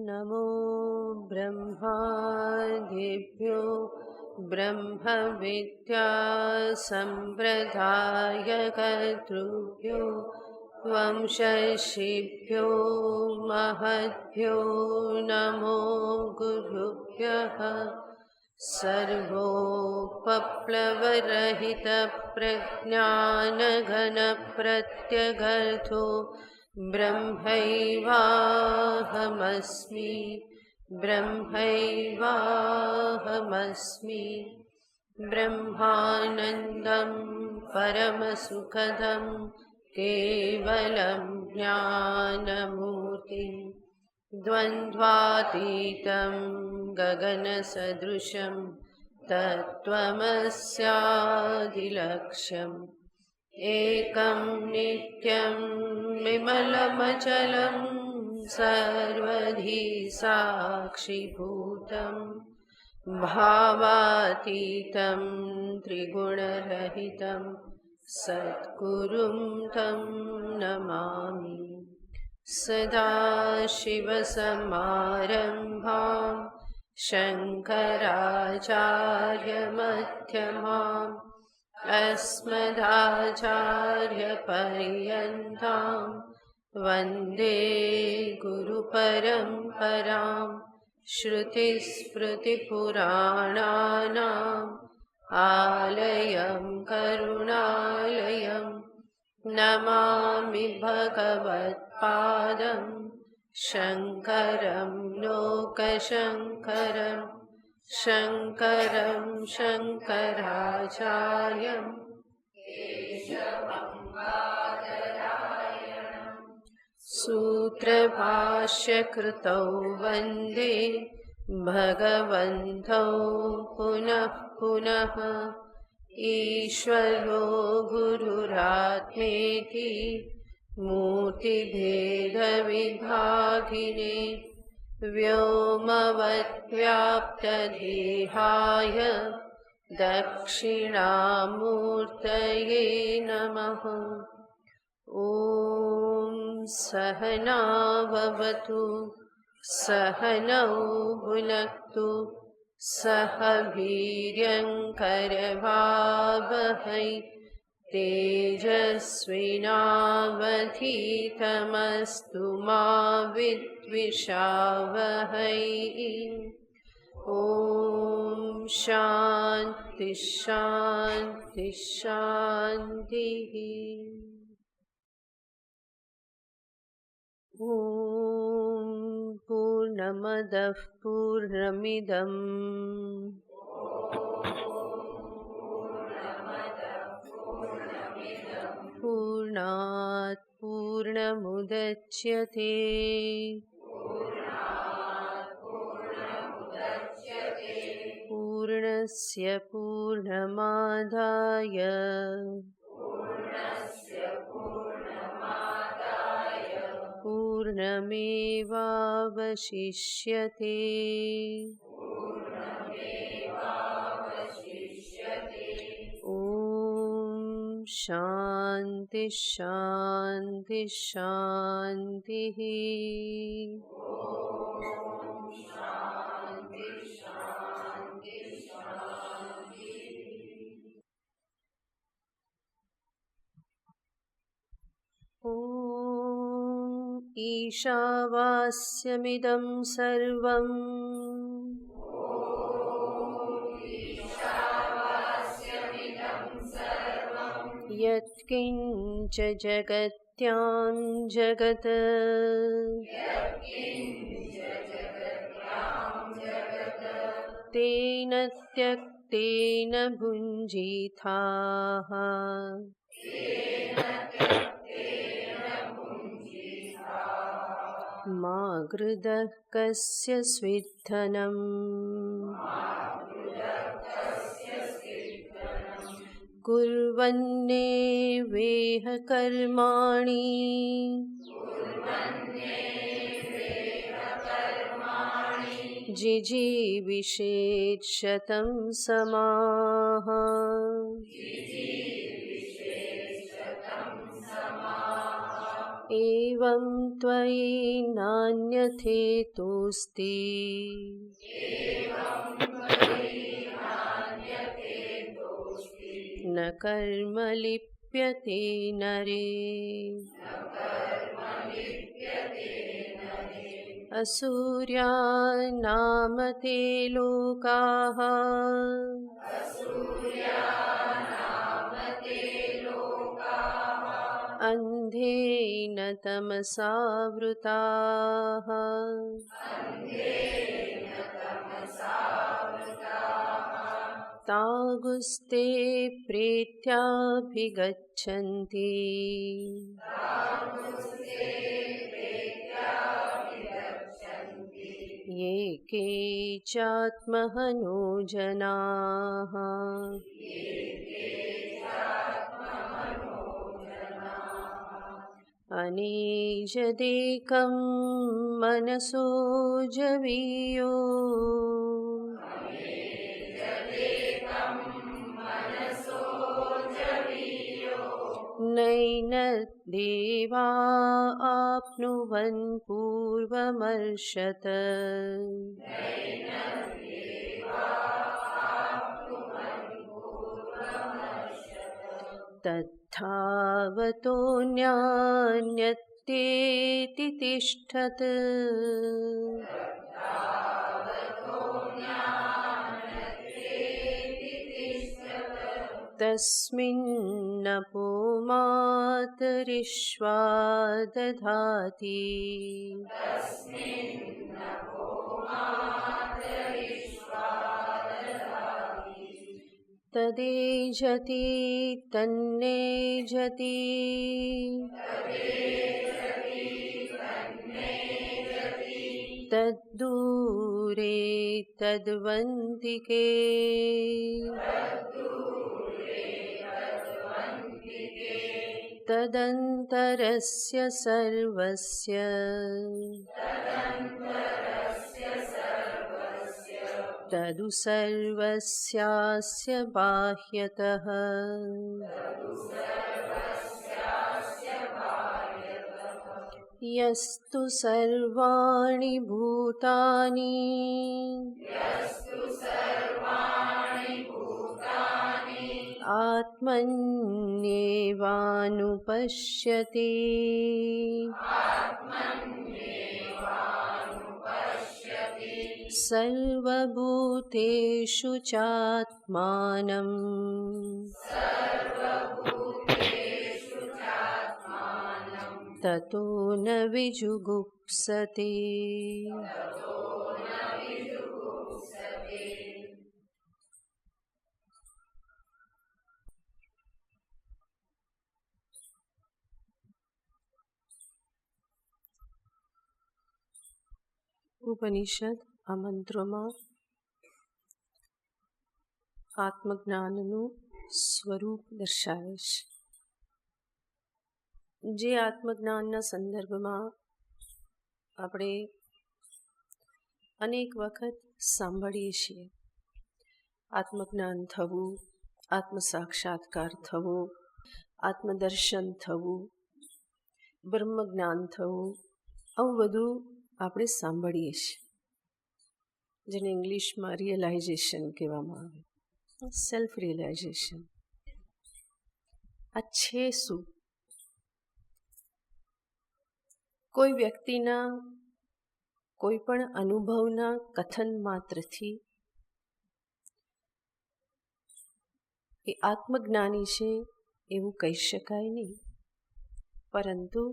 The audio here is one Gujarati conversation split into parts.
नमो ब्रह्मादिभ्यो ब्रह्मविद्यासम्प्रदायकर्तृभ्यो वंशर्षिभ्यो महद्भ्यो नमो गुरुभ्यः। सर्वोपप्लवरहितप्रज्ञानघनप्रत्यगर्थो ब्रह्मैवाहमस्मि ब्रह्मैवाहमस्मि। ब्रह्मानन्दं परमसुखदं केवलं ज्ञानमूर्तिं द्वन्द्वातीतं गगनसदृशं तत्त्वमस्यादिलक्ष्यम् एकं नित्यं विमलमचलं सर्वधी साक्षिभूतं भावातीतं त्रिगुणरहितं सद्गुरुं तं नमामि। सदाशिवसमारम्भां शङ्कराचार्यमध्यमाम् अस्मदाचार्यपर्यन्तां वन्दे गुरुपरम्परां। श्रुतिस्मृतिपुराणानाम् आलयं करुणालयं नमामि भगवत्पादं शङ्करं लोकशङ्करं शङ्करं शङ्कराचार्यं सूत्रभाष्यकृतौ वन्दे भगवन्तौ पुनः पुनः। ईश्वरो गुरुरात्मेति मूर्तिभेदविभागिने व्योमवद्व्याप्तदेहाय दक्षिणामूर्तये नमः। ॐ सहना भवतु सहनौ भुनक्तु सह वीर्यङ्करवावहै तेजस्विनावधीतमस्तु मा विद्विषावहै। ॐ शान्ति शान्ति शान्तिः। ॐ पूर्णमदः पूर्णमिदम् पूर्णात् पूर्णमुदच्यते पूर्णस्य पूर्णमादाय पूर्णमेवावशिष्यते। ॐ शान्ति शान्ति शान्तिः। ॐ ईशावास्यमिदं सर्वं यत्किञ्च जगत्यां जगत् तेन त्यक्तेन भुञ्जीथाः। मा गृधः कस्य स्विद्धनम् कुर्वन्नेवेह कर्माणि जिजीविषेत् शतं समाः। एवं त्वयि नान्यथेतोऽस्ति न कर्म लिप्यते नरे असुर्यानाम ते लोकाः अन्धेन तमसावृताः तागुस्ते प्रेत्याभिगच्छन्ति ये केचात्महनो जनाः अनेजदेकं मनसो जवीयो नैन देवा आप्नुवन् पूर्वमर्षत् तद्धावतोऽन्यान्यत्येति तिष्ठत् तस्मिन्नपो मातरिश्वा दधाति तदेजति तन्नेजति तद्दूरे तद्वन्तिके तदन्तरस्य सर्वस्य तदु सर्वस्यास्य बाह्यतः यस्तु सर्वाणि भूतानि आत्मन्येवानुपश्यति सर्वभूतेषु चात्मानं ततो न विजुगुप्सते। ઉપનિષદ આ મંત્રોમાં આત્મજ્ઞાનનું સ્વરૂપ દર્શાવે છે, જે આત્મજ્ઞાનના સંદર્ભમાં આપણે અનેક વખત સાંભળીએ છીએ. આત્મજ્ઞાન થવું, આત્મસાક્ષાત્કાર થવો, આત્મદર્શન થવું, બ્રહ્મજ્ઞાન થવું, આવું બધું આપણે સાંભળીએ છીએ, જેને ઇંગ્લિશમાં રિયલાઇઝેશન કહેવામાં આવે, સેલ્ફ રિયલાઇઝેશન. આ છે શું? કોઈ વ્યક્તિના કોઈ પણ અનુભવના કથન માત્રથી એ આત્મજ્ઞાની છે એવું કહી શકાય નહીં, પરંતુ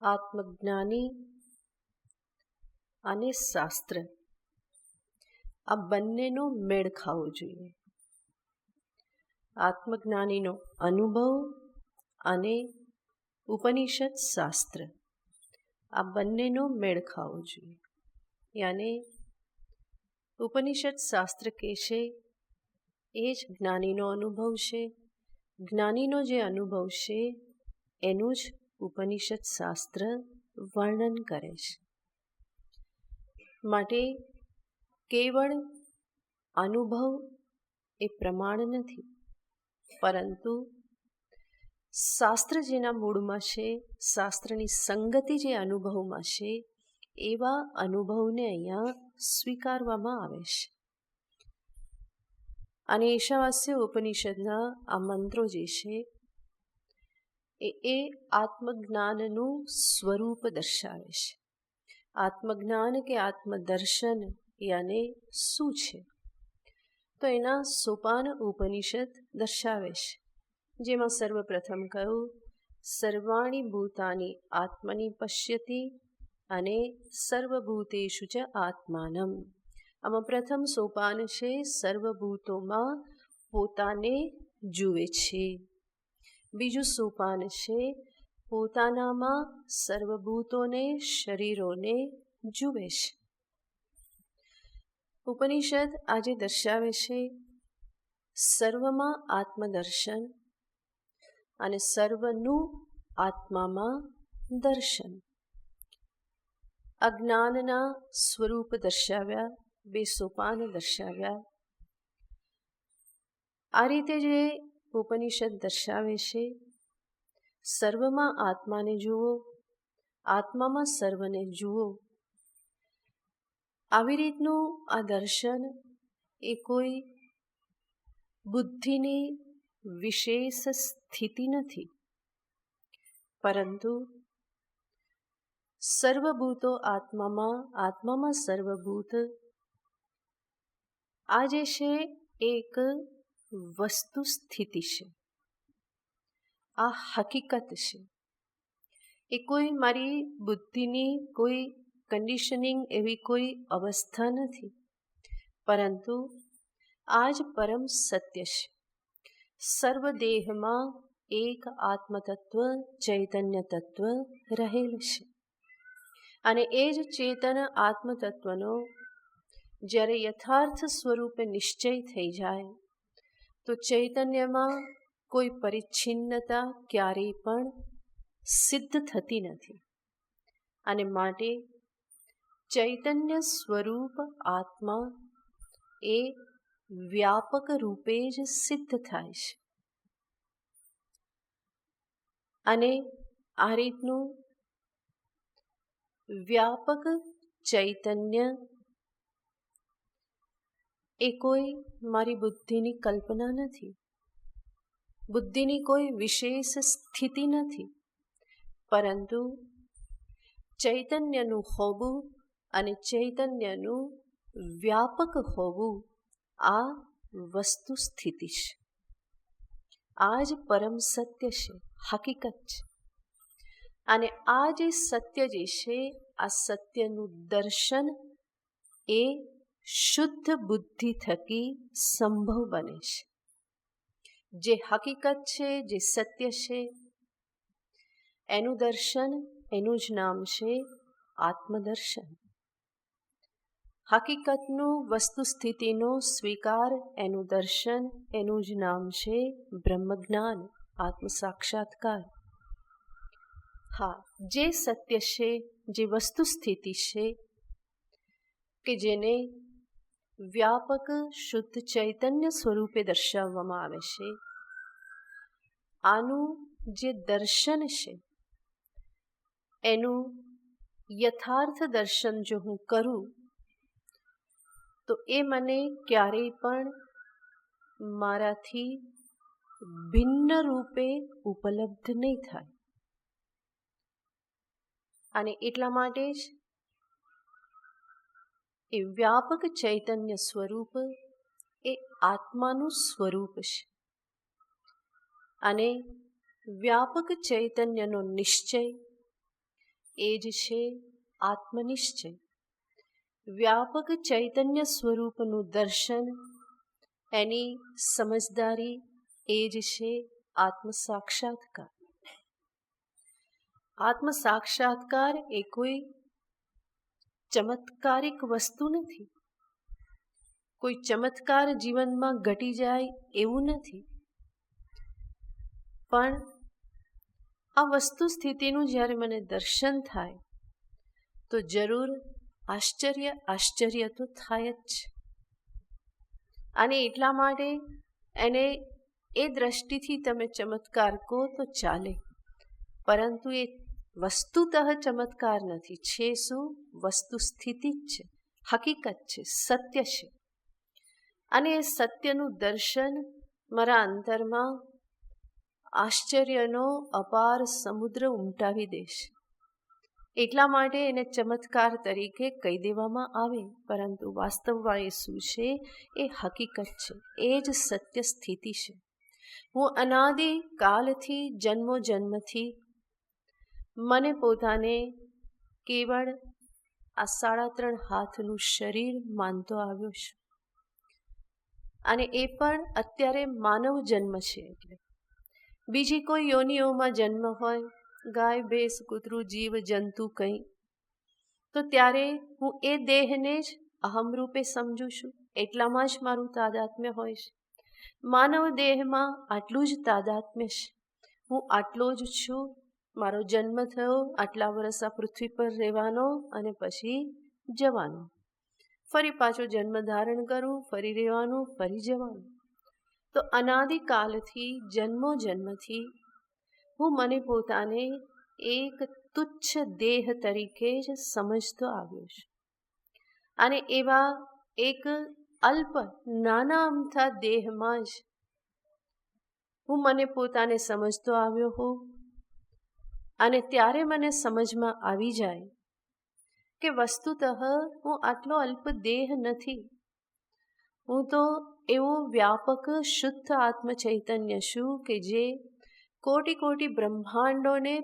આત્મજ્ઞાની અને શાસ્ત્ર આ બંનેનો મેળ ખાવો જોઈએ. આત્મજ્ઞાનીનો અનુભવ અને ઉપનિષદ શાસ્ત્ર આ બંનેનો મેળ ખાવો જોઈએ. યાને ઉપનિષદ શાસ્ત્ર કહે છે એ જ જ્ઞાનીનો અનુભવ છે, જ્ઞાનીનો જે અનુભવ છે એનું જ ઉપનિષદ શાસ્ત્ર વર્ણન કરે છે. માટે કેવળ અનુભવ એ પ્રમાણ નથી, પરંતુ શાસ્ત્ર જેના મૂળમાં છે, શાસ્ત્રની સંગતિ જે અનુભવમાં છે, એવા અનુભવને અહીંયા સ્વીકારવામાં આવે છે. અને ઈશાવાસ્ય ઉપનિષદના આ મંત્રો જે છે એ આત્મજ્ઞાનનું સ્વરૂપ દર્શાવે છે. આત્મજ્ઞાન કે આત્મદર્શન યાને શું છે? તો એના સોપાન ઉપનિષદ દર્શાવે છે, જેમાં સર્વપ્રથમ કહ્યું સર્વાણી ભૂતાની આત્મની પશ્યતિ અને સર્વભૂતેષુ ચ આત્માનમ. આમાં પ્રથમ સોપાન છે સર્વભૂતોમાં પોતાને જુએ છે. બીજું સોપાન છે પોતાનામાં સર્વભૂતોને, શરીરોને જુએ છે. ઉપનિષદ આજે દર્શાવે છે સર્વમાં આત્મદર્શન અને સર્વનું આત્મામાં દર્શન. અજ્ઞાનના સ્વરૂપ દર્શાવ્યા, બે સોપાન દર્શાવ્યા. આ રીતે જે ઉપનિષદ દર્શાવે છે સર્વમાં આત્માને જુઓ, આત્મામાં સર્વને જુઓ. આવી રીતનું આ દર્શન એ કોઈ બુદ્ધિની વિશેષ સ્થિતિ નથી, પરંતુ સર્વભૂતો આત્મામાં, આત્મામાં સર્વભૂત, આ જે છે એક વસ્તુ સ્થિતિ છે, આ હકીકત છે. એ કોઈ મારી બુદ્ધિની કોઈ કન્ડિશનિંગ એવી કોઈ અવસ્થા નથી, પરંતુ આ જ પરમ સત્ય છે. સર્વદેહમાં એક આત્મતત્વ, ચૈતન્ય તત્વ રહેલ છે. અને એ જ ચેતન આત્મતત્વનો જ્યારે યથાર્થ સ્વરૂપે નિશ્ચય થઈ જાય તો ચૈતન્યમાં કોઈ પરિચ્છિન્નતા ક્યારેય પણ સિદ્ધ થતી નથી. અને માટે ચૈતન્ય સ્વરૂપ આત્મા એ વ્યાપક રૂપે જ સિદ્ધ થાય છે. અને આ રીતનું વ્યાપક ચૈતન્ય એ કોઈ મારી બુદ્ધિની કલ્પના નથી, બુદ્ધિની કોઈ વિશેષ સ્થિતિ નથી, પરંતુ ચૈતન્યનું હોવું અને ચૈતન્યનું વ્યાપક હોવું આ વસ્તુ સ્થિતિ છે. આ જ પરમ સત્ય છે, હકીકત છે. અને આ જે સત્ય જે છે, આ સત્યનું દર્શન એ શુદ્ધ બુદ્ધિ થકી સંભવ બને છે. જે હકીકત છે, જે સત્ય છે, એનું દર્શન, એનું જ નામ છે આત્મદર્શન. હકીકતનું વસ્તુ સ્થિતિનો સ્વીકાર, એનું દર્શન, એનું જ નામ છે બ્રહ્મજ્ઞાન, આત્મ સાક્ષાત્કાર. હા, જે સત્ય છે, જે વસ્તુ સ્થિતિ છે કે જેને વ્યાપક શુદ્ધ ચૈતન્ય સ્વરૂપે દર્શાવવામાં આવે છે, આનું જે દર્શન છે એનું યથાર્થ દર્શન જો હું કરું તો એ મને ક્યારેય પણ મારાથી ભિન્ન રૂપે ઉપલબ્ધ નહીં થાય. અને એટલા માટે જ એ વ્યાપક ચૈતન્ય સ્વરૂપ એ આત્માનું સ્વરૂપ છે. અને વ્યાપક ચૈતન્યનો નિશ્ચય એ જ છે આત્મનિશ્ચય. વ્યાપક ચૈતન્ય સ્વરૂપનું દર્શન, એની સમજદારી એ જ છે આત્મ સાક્ષાત્કાર. આત્મ સાક્ષાત્કાર એ કોઈ ચમત્કારિક વસ્તુ નથી, કોઈ ચમત્કાર જીવનમાં ઘટી જાય એવું નથી. પણ આ વસ્તુ સ્થિતિનું જ્યારે મને દર્શન થાય તો જરૂર આશ્ચર્ય તો થાય જ છે. અને એટલા માટે એને એ દ્રષ્ટિથી તમે ચમત્કાર કહો તો ચાલે, પરંતુ એ વસ્તુતઃ ચમત્કાર નથી. છે શું? વસ્તુ સ્થિતિ જ છે, હકીકત છે, સત્ય છે. અને એ સત્યનું દર્શન મારા અંતરમાં આશ્ચર્યનો અપાર સમુદ્ર ઉમટાવી દેશે. એટલા માટે એને ચમત્કાર તરીકે કહી દેવામાં આવે, પરંતુ વાસ્તવમાં એ શું છે? એ હકીકત છે, એ જ સત્ય સ્થિતિ છે. હું અનાદિ કાલથી, જન્મો જન્મથી મને પોતાને કેવળ આ 3.5 હાથનું શરીર માનતો આવ્યો છું. અને એ પણ અત્યારે માનવ જન્મ છે. એટલે બીજી કોઈ યોનિઓમાં જન્મ હોય, ગાય, ભેંસ, કૂતરું, જીવ, જંતુ કંઈ, તો ત્યારે હું એ દેહને જ અહમ રૂપે સમજું છું. એટલામાં જ મારું તાદાત્મ્ય હોય છે. માનવ દેહમાં આટલું જ તાદાત્મ્ય છે. હું આટલો જ છું. મારો જન્મ થયો, આટલા વર્ષ આ પૃથ્વી પર રહેવાનો અને પછી જવાનો. ફરી પાછો જન્મ ધારણ કરું, ફરી રહેવાનું, ફરી જવાનું. તો અનાદિકાલથી, જન્મો જન્મથી હું મને પોતાને એક તુચ્છ દેહ તરીકે જ સમજતો આવ્યો છું. અને એવા એક અલ્પ નાના અમથા દેહમાં જ હું મને પોતાને સમજતો આવ્યો હોઉં. અને ત્યારે મને સમજમાં આવી જાય કે વસ્તુતઃ હું આટલો અલ્પ દેહ નથી. હું તો એવો વ્યાપક શુદ્ધ આત્મ ચૈતન્ય છું કે જે કોટી કોટી બ્રહ્માંડોને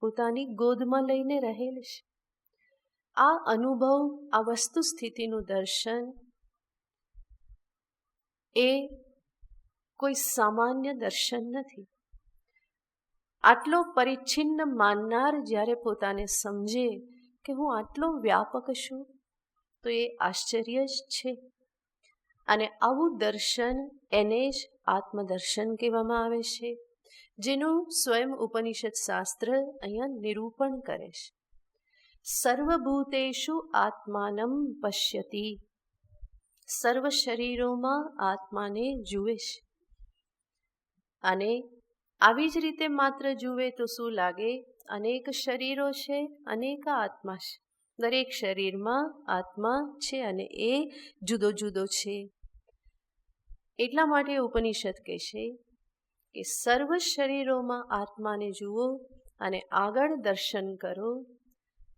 પોતાની ગોદમાં લઈને રહેલ છે. આ અનુભવ, આ વસ્તુ સ્થિતિનું દર્શન એ કોઈ સામાન્ય દર્શન નથી. આટલો પરિચ્છિન્ન માનનાર જ્યારે પોતાને સમજે કે હું આટલો વ્યાપક છું, તો એ આશ્ચર્ય જ છે. અને આવું દર્શન એને જ આત્મદર્શન કહેવામાં આવે છે, જેનું સ્વયં ઉપનિષદ શાસ્ત્ર અહીંયા નિરૂપણ કરે છે. સર્વભૂતેષુ આત્માનમ પશ્યતિ. સર્વ શરીરોમાં આત્માને જુએ છે. અને આવી જ રીતે માત્ર જુએ તો શું લાગે? અનેક શરીરો છે, અનેક આત્મા છે. દરેક શરીરમાં આત્મા છે અને એ જુદો જુદો છે. એટલા માટે ઉપનિષદ કહે છે કે સર્વ શરીરોમાં આત્માને જુઓ અને આગળ દર્શન કરો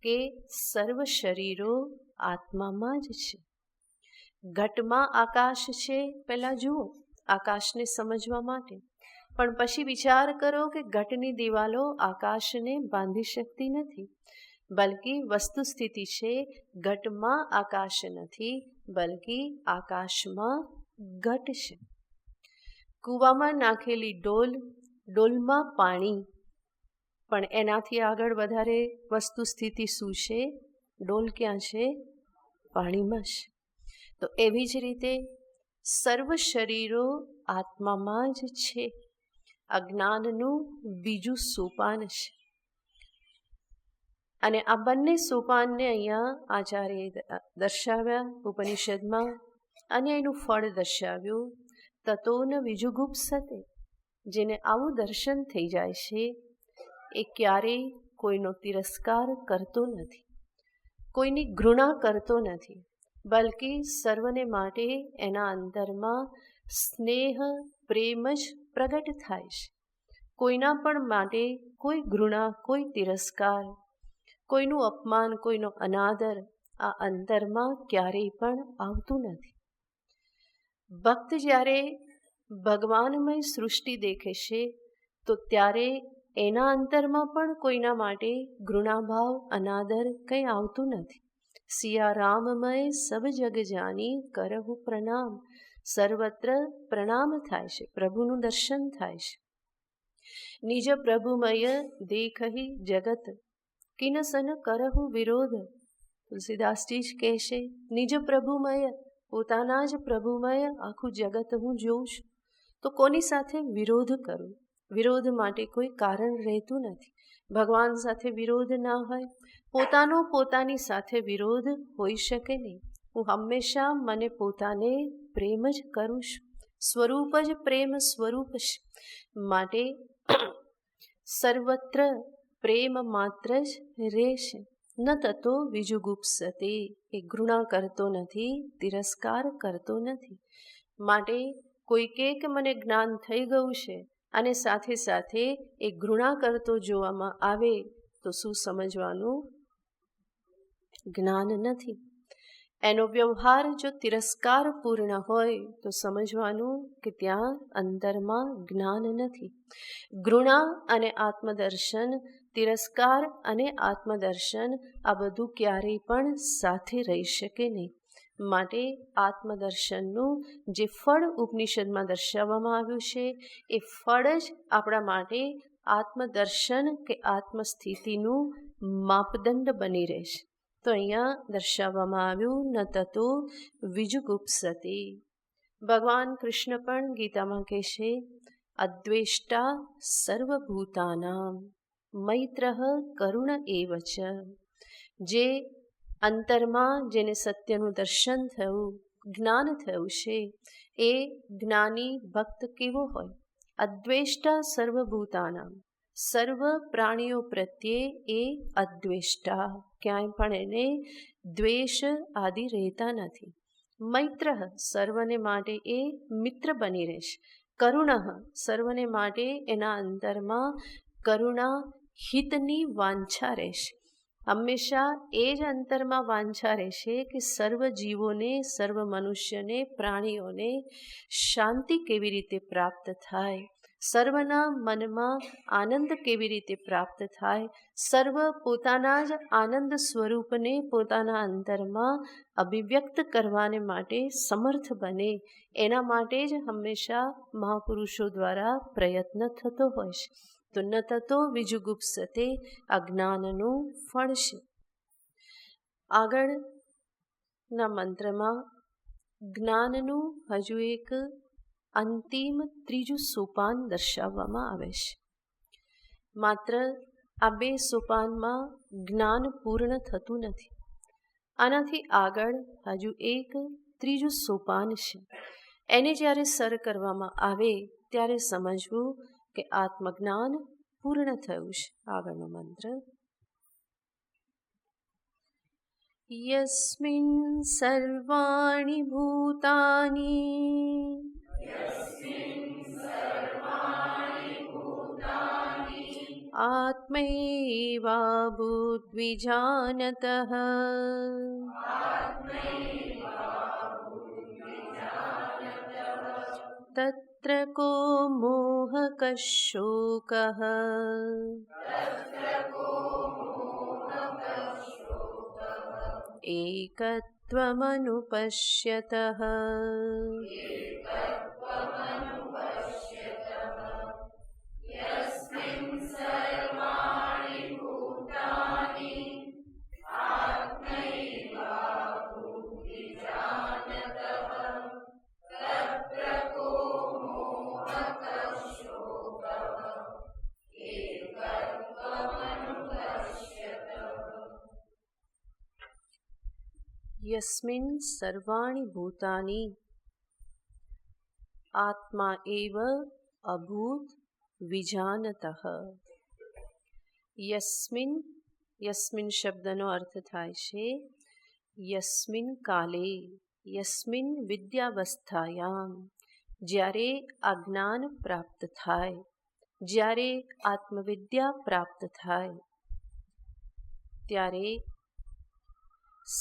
કે સર્વ શરીરો આત્મામાં જ છે. ઘટમાં આકાશ છે, પહેલાં જુઓ આકાશને સમજવા માટે. પણ પછી વિચાર કરો કે ઘટની દિવાલો આકાશને બાંધી શકતી નથી. બલકી વસ્તુ સ્થિતિ છે, ઘટમાં આકાશ નથી, બલકી આકાશમાં ઘટ છે. કૂવામાં નાખેલી ડોલ, ડોલમાં પાણી, પણ એનાથી આગળ વધારે વસ્તુ સ્થિતિ શું છે? ડોલ ક્યાં છે? પાણીમાં છે. તો એવી જ રીતે સર્વ શરીરો આત્મામાં જ છે. અજ્ઞાનનું બીજું સોપાન છે. અને આ બંને સોપાનને અહીંયા આચાર્યએ દર્શાવ્યા ઉપનિષદમાં, અને એનું ફળ દર્શાવ્યું. તતો ન વિજુગુપ્સતે. જેને આવું દર્શન થઈ જાય છે એ ક્યારેય કોઈનો તિરસ્કાર કરતો નથી, કોઈની ઘૃણા કરતો નથી, બલકી સર્વને માટે એના અંતરમાં સ્નેહ, પ્રેમ જ પ્રગટ થાય છે. કોઈના પણ માટે કોઈ ઘૃણા, કોઈ તિરસ્કાર, કોઈનું અપમાન, કોઈનો અનાદર આ અંતરમાં ક્યારેય પણ આવતું નથી. ભક્ત જ્યારે ભગવાનમય સૃષ્ટિ દેખે છે તો ત્યારે એના અંતરમાં પણ કોઈના માટે ઘૃણાભાવ, અનાદર કંઈ આવતું નથી. સિયા રામમય સબ જગ જાની કરહુ પ્રણામ. સર્વત્ર પ્રણામ થાય છે, પ્રભુનું દર્શન થાય છે. નિજ પ્રભુમય દેખહી જગત કિનસન કરહુ વિરોધ. તુલસીદાસજી જ કહે છે, નિજ પ્રભુમય, પોતાના જ પ્રભુમય આખું જગત હું જોઉં છું, તો કોની સાથે વિરોધ કરું? વિરોધ માટે કોઈ કારણ રહેતું નથી. ભગવાન સાથે વિરોધ ના હોય, પોતાનો પોતાની સાથે વિરોધ હોઈ શકે નહીં. હું હંમેશા મને પોતાને પ્રેમ જ કરું છું. સ્વરૂપ જ પ્રેમ સ્વરૂપ છે. માટે સર્વત્ર પ્રેમ માત્ર જ રહેશે. ન તતો વિજુગુપ્સતે, એ ઘૃણા કરતો નથી, તિરસ્કાર કરતો નથી. માટે કોઈ કે મને જ્ઞાન થઈ ગયું છે અને સાથે સાથે એ ઘૃણા કરતો જોવામાં આવે તો શું સમજવાનું? જ્ઞાન નથી. એનો વ્યવહાર જો તિરસ્કાર પૂર્ણ હોય તો સમજવાનું કે ત્યાં અંતરમાં જ્ઞાન નથી. ઘૃણા અને આત્મદર્શન, તિરસ્કાર અને આત્મદર્શન, આ બધું ક્યારેય પણ સાથે રહી શકે નહીં. માટે આત્મદર્શનનું જે ફળ ઉપનિષદમાં દર્શાવવામાં આવ્યું છે એ ફળ જ આપણા માટે આત્મદર્શન કે આત્મસ્થિતિનું માપદંડ બની રહેશે. તો અહીંયા દર્શાવવામાં આવ્યું ન તતો વિજુગુપ્સતે. ભગવાન કૃષ્ણ પણ ગીતામાં કહે છે અદ્વેષ્ટા સર્વભૂતાનામ મૈત્રઃ કરુણ એવ ચ. જે અંતરમાં જેને સત્યનું દર્શન થયું, જ્ઞાન થયું છે, એ જ્ઞાની ભક્ત કેવો હોય? અદ્વેષ્ટા સર્વભૂતાનામ, સર્વ પ્રાણીઓ પ્રત્યે એ અદ્વેષ્ટા, ક્યાંય પણ એને દ્વેષ આદિ રહેતા નથી. મૈત્ર, સર્વને માટે એ મિત્ર બની રહેશે. કરુણ, સર્વને માટે એના અંતરમાં કરુણા હિતની વાંછા રહેશે. હંમેશા એ જ અંતરમાં વાંછા રહેશે કે સર્વ જીવોને, સર્વ મનુષ્યને, પ્રાણીઓને શાંતિ કેવી રીતે પ્રાપ્ત થાય, સર્વના મનમાં આનંદ કેવી રીતે પ્રાપ્ત થાય, સર્વ પોતાના જ આનંદ સ્વરૂપને પોતાના અંતરમાં અભિવ્યક્ત કરવાને માટે સમર્થ બને, એના માટે જ હંમેશા મહાપુરુષો દ્વારા પ્રયત્ન થતો હોય છે. તો ન તતો વિજુગુપ્સતે, અજ્ઞાનનું ફળ છે. આગળના મંત્રમાં જ્ઞાનનું હજુ એક અંતિમ ત્રીજું સોપાન દર્શાવવામાં આવે છે. માત્ર આ બે સોપાનમાં જ્ઞાન પૂર્ણ થતું નથી. આનાથી આગળ હજુ એક ત્રીજું સોપાન છે. એને જ્યારે સર કરવામાં આવે ત્યારે સમજવું કે આત્મજ્ઞાન પૂર્ણ થયું છે. આગળનો મંત્ર યસ્મિન સર્વાણિ ભૂતાની આત્મૈવાભૂદ્વિજાનતઃ તત્ર કો મોહઃ શોકઃ એકત્વમનુપશ્યતઃ યસ્મિન સર્વાણિ ભૂતાની આત્મા એવ અભૂત વિજાનતઃ. યસ્મિન, યસ્મિન શબ્દનો અર્થ થાય છે યસ્મિન કાલે, યસ્મિન વિદ્યાવસ્થાયામ, જ્યારે આ જ્ઞાન પ્રાપ્ત થાય, જ્યારે આત્મવિદ્યા પ્રાપ્ત થાય, ત્યારે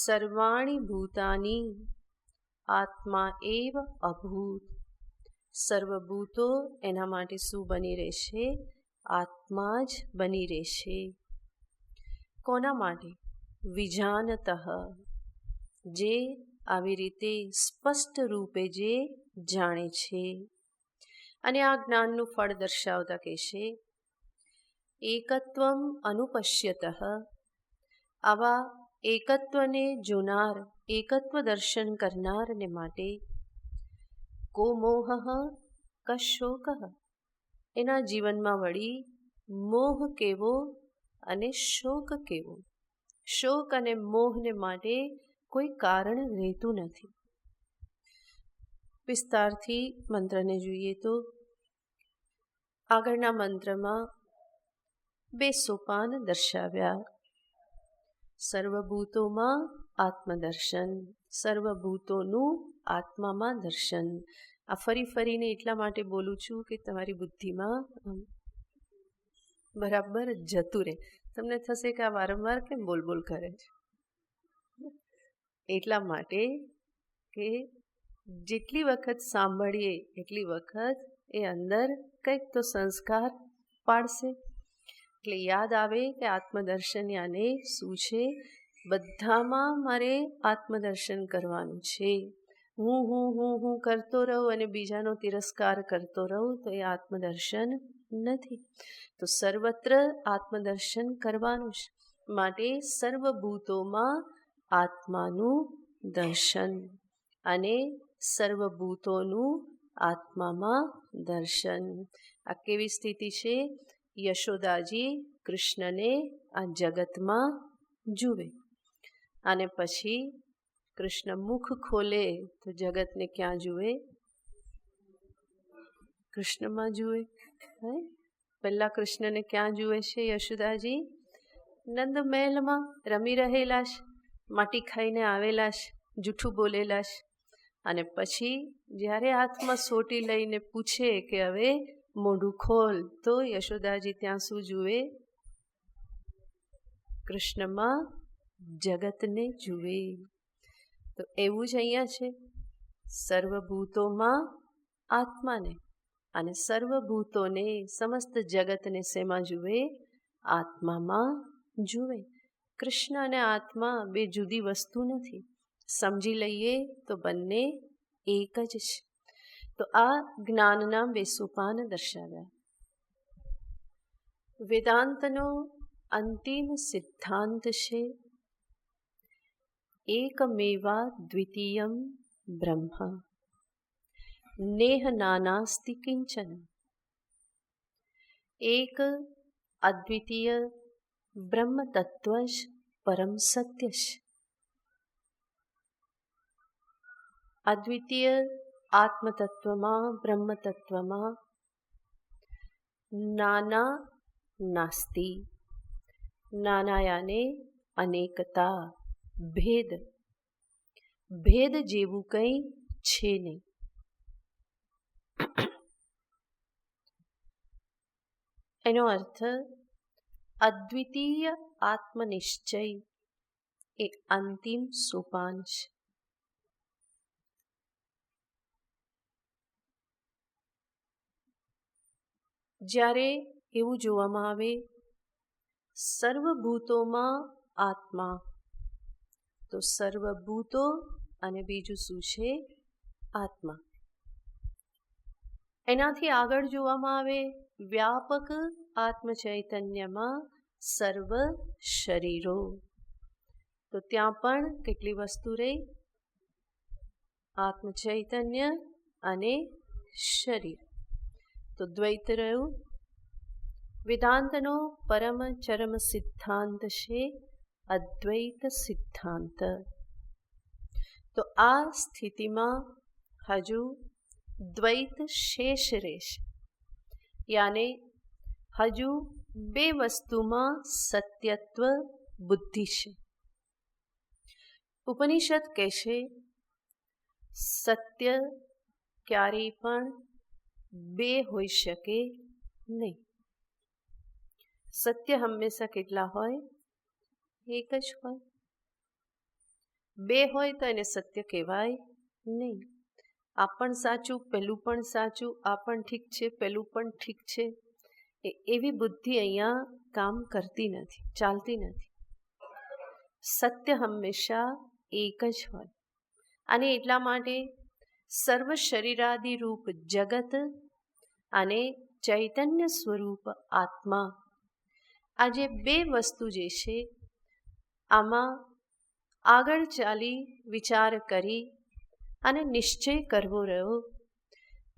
સર્વાણિ ભૂતાની આત્મા એવ અભૂત, સર્વભૂતો એના માટે શું બની રહેશે? આત્મા જ બની રહેશે. કોના માટે? વિજાનતઃ, જે આવી રીતે સ્પષ્ટ રૂપે જે જાણે છે. અને આ જ્ઞાનનું ફળ દર્શાવતા કહેશે એકત્વમ અનુપશ્યતઃ. આવા એકત્વને જોનાર, એકત્વ દર્શન કરનારને માટે કો મોહઃ કશોકઃ, એના જીવનમાં વળી મોહ કેવો અને શોક કેવો. શોક અને મોહને માટે કોઈ કારણ રહેતું નથી. વિસ્તારથી મંત્રને જોઈએ તો આગળના મંત્રમાં 2 સોપાન દર્શાવ્યા. સર્વભૂતોમાં આત્મદર્શન, સર્વભૂતોનું આત્મામાં દર્શન. આ ફરીને એટલા માટે બોલું છું કે તમારી બુદ્ધિમાં બરાબર જતું રહે. તમને થશે કે આ વારંવાર કેમ બોલ કરે છે. એટલા માટે કે જેટલી વખત સાંભળીએ એટલી વખત એ અંદર કંઈક તો સંસ્કાર પાડશે. એટલે યાદ આવે કે આત્મદર્શન યાને શું છે. બધામાં મારે આત્મદર્શન કરવાનું છે. હું કરતો રહું અને બીજાનો તિરસ્કાર કરતો રહું તો એ આત્મદર્શન નથી. તો સર્વત્ર આત્મદર્શન કરવાનું છે. માટે સર્વભૂતોમાં આત્માનું દર્શન અને સર્વભૂતોનું આત્મામાં દર્શન. આ કેવી સ્થિતિ છે? યશોદાજી કૃષ્ણને આ જગતમાં જુએ અને પછી કૃષ્ણ મુખ ખોલે તો જગતને ક્યાં જુએ? કૃષ્ણમાં જુએ. પહેલા કૃષ્ણને ક્યાં જુએ છે યશોદાજી? નંદ મહેલમાં રમી રહેલા છે, માટી ખાઈને આવેલા છે, જૂઠું બોલેલા છે. અને પછી જ્યારે હાથમાં સોટી લઈને પૂછે કે હવે મોઢું ખોલ, તો યશોદાજી ત્યાં શું જુએ? કૃષ્ણમાં જગતને જુએ. તો એવું જ અહીંયા છે. સર્વભૂતોમાં આત્માને અને સર્વભૂતોને સમસ્ત જગતને શેમાં જુએ? આત્મામાં જુએ. કૃષ્ણ અને આત્મા 2 જુદી વસ્તુ નથી. સમજી લઈએ તો બંને એક જ છે. તો આ જ્ઞાનના 2 સોપાન દર્શાવ્યા. વેદાંતનો અંતિમ સિદ્ધાંત છે એકમેવા દ્વિતીયમ બ્રહ્મ નેહ નાનાસ્તિ કિંચન. એક અદ્વિતીય બ્રહ્મ તત્વ જ પરમ સત્ય છે. અદ્વિતીય આત્મતત્વમાં, બ્રહ્મ તત્વમાં નાના નાસ્તિ. નાના યાને અનેકતા, ભેદ. ભેદ જેવું કંઈ છે નહીં. એનો અર્થ અદ્વિતીય આત્મનિશ્ચય એ અંતિમ સોપાન છે. જ્યારે એવું જોવામાં આવે સર્વભૂતોમાં આત્મા, તો સર્વભૂતો અને બીજું શું છે? આત્મા. એનાથી આગળ જોવામાં આવે વ્યાપક આત્મચૈતન્યમાં સર્વ શરીરો, તો ત્યાં પણ કેટલી વસ્તુ રહી? આત્મચૈતન્ય અને શરીર. તો દ્વૈત રહ્યું. વેદાંતનો પરમ ચરમ સિદ્ધાંત છે અદ્વૈત સિદ્ધાંત. તો આ સ્થિતિમાં હજુ દ્વૈત શેષ રહેશે. યાને હજુ 2 વસ્તુમાં સત્યત્વ બુદ્ધિ છે. ઉપનિષદ કહેશે સત્ય ક્યારેય પણ 2 હોઈ શકે નહીં. સત્ય હંમેશા કેટલા હોય? એક જ હોય. 2 હોય તો એને સત્ય કહેવાય નહીં. આ પણ સાચું, પેલું પણ સાચું, આ પણ ઠીક છે, પેલું પણ ઠીક છે. એવી બુદ્ધિ અહીંયા કામ કરતી નથી, ચાલતી નથી. સત્ય હંમેશા એક જ હોય. અને એટલા માટે સર્વ શરીરાદિ રૂપ જગત અને ચૈતન્ય સ્વરૂપ આત્મા, આ જે 2 વસ્તુ જે છે આમાં આગળ ચાલી વિચાર કરી અને નિશ્ચય કરવો રહ્યો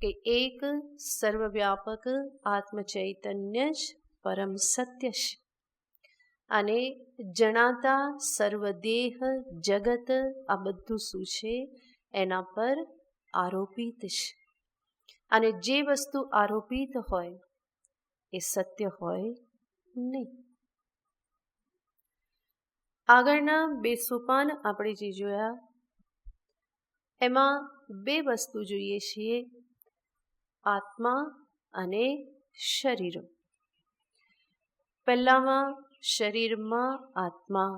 કે એક સર્વવ્યાપક આત્મચૈતન્ય જ પરમ સત્ય છે. અને જણાતા સર્વદેહ જગત આ બધું શું છે? એના પર આરોપિત છે. અને જે વસ્તુ આરોપિત હોય એ સત્ય હોય નહીં. આગળના 2 સોપાન આપણે જે જોયા એમાં 2 વસ્તુ જોઈએ છીએ, આત્મા અને શરીર. પહેલામાં શરીરમાં આત્મા.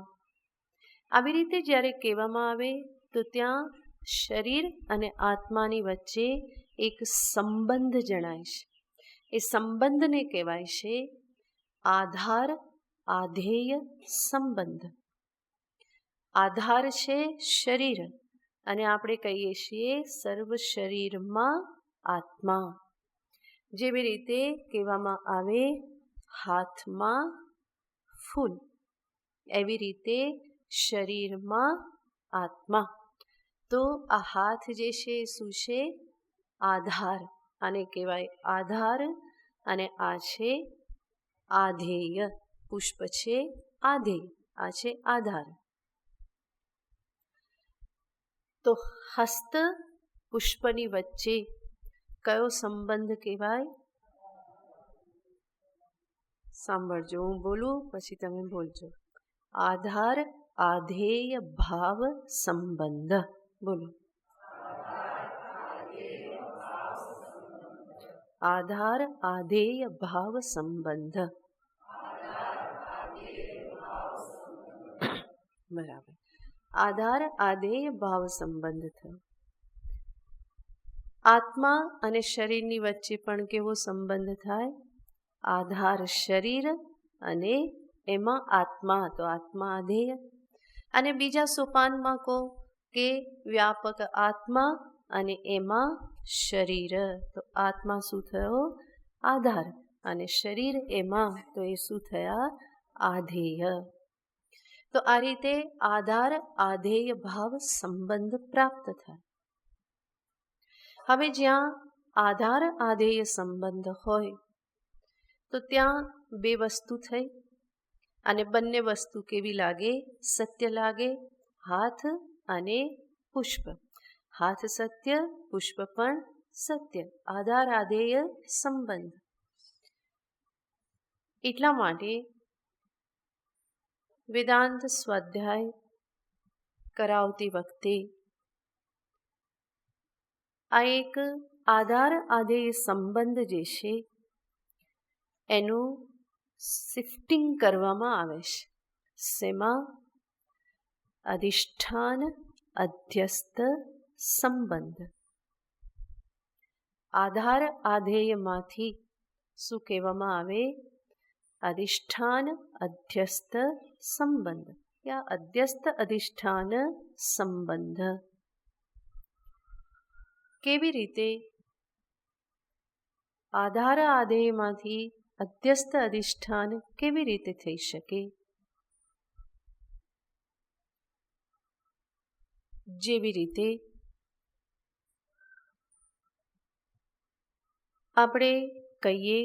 આવી રીતે જ્યારે કહેવામાં આવે તો ત્યાં શરીર અને આત્માની વચ્ચે એક સંબંધ જણાય છે. એ સંબંધને કહેવાય છે આધાર આધેય સંબંધ. આધાર છે શરીર અને આપણે કહીએ છીએ સર્વ શરીરમાં આત્મા. જેવી રીતે કહેવામાં આવે હાથમાં ફૂલ, એવી રીતે શરીરમાં આત્મા. તો આ હાથ જે છે એ શું છે? આધાર. આને કહેવાય આધાર અને આ છે આધેય. પુષ્પ છે આધેય, આ છે આધાર. તો હસ્ત પુષ્પની વચ્ચે કયો સંબંધ કહેવાય? સાંભળજો, હું બોલું પછી તમે બોલજો. આધાર આધેય ભાવ સંબંધ. બોલો. આધાર આધેય ભાવ સંબંધ. બરાબર. આધાર આધેય ભાવ સંબંધ થયો. આત્મા અને શરીરની વચ્ચે પણ કેવો સંબંધ થાય? આધાર શરીર અને એમાં આત્મા, તો આત્મા આધેય. અને બીજા સોપાનમાં કહો કે વ્યાપક આત્મા અને એમાં શરીર, તો આત્મા શું થયો? આધાર અને શરીર એમાં, તો એ શું થયા? આધેય. તો આ રીતે આધાર આધેય ભાવ સંબંધ પ્રાપ્ત થાય. હવે જ્યાં આધાર આધેય સંબંધ હોય તો ત્યાં 2 વસ્તુ થઈ અને બંને વસ્તુ કેવી લાગે? સત્ય લાગે. હાથ અને પુષ્પ. હાથ સત્ય, પુષ્પ પણ સત્ય. આધાર આધેય સંબંધ. એટલા માટે વેદાંત સ્વાધ્યાય કરાવતી વખતે આ એક આધાર આધેય સંબંધ જે છે એનું શિફ્ટિંગ કરવામાં આવે છે. શેમાં? અધિષ્ઠાન અધ્યસ્થ સંબંધ. આધાર આધેયમાંથી શું કહેવામાં આવે? અધિષ્ઠાન અધ્યસ્થ સંબંધ યા અધ્યસ્થ અધિષ્ઠાન સંબંધ. કેવી રીતે? આધાર આધેયમાંથી અધ્યસ્થ અધિષ્ઠાન કેવી રીતે થઈ શકે? જેવી રીતે આપણે કહીએ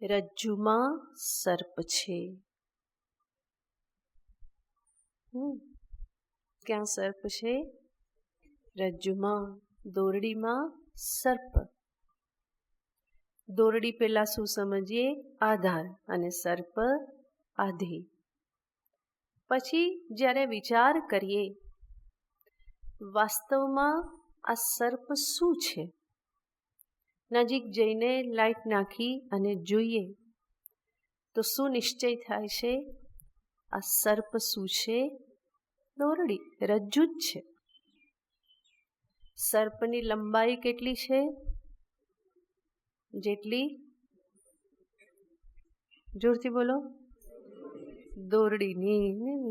રજ્જુમાં સર્પ છે. ક્યાં સર્પ છે? રજ્જુમાં. દોરડીમાં સર્પ. દોરડી પહેલા શું સમજીએ? આધાર અને સર્પ આધેય. પછી જ્યારે વિચાર કરીએ વાસ્તવમાં આ સર્પ શું છે, નજીક જઈને લાઈટ નાખી અને જોઈએ તો શું નિશ્ચય થાય છે? આ સર્પ શું છે? દોરડી, રજ્જુ જ છે. સર્પની લંબાઈ કેટલી છે? જેટલી, જોરથી બોલો. દોરડીની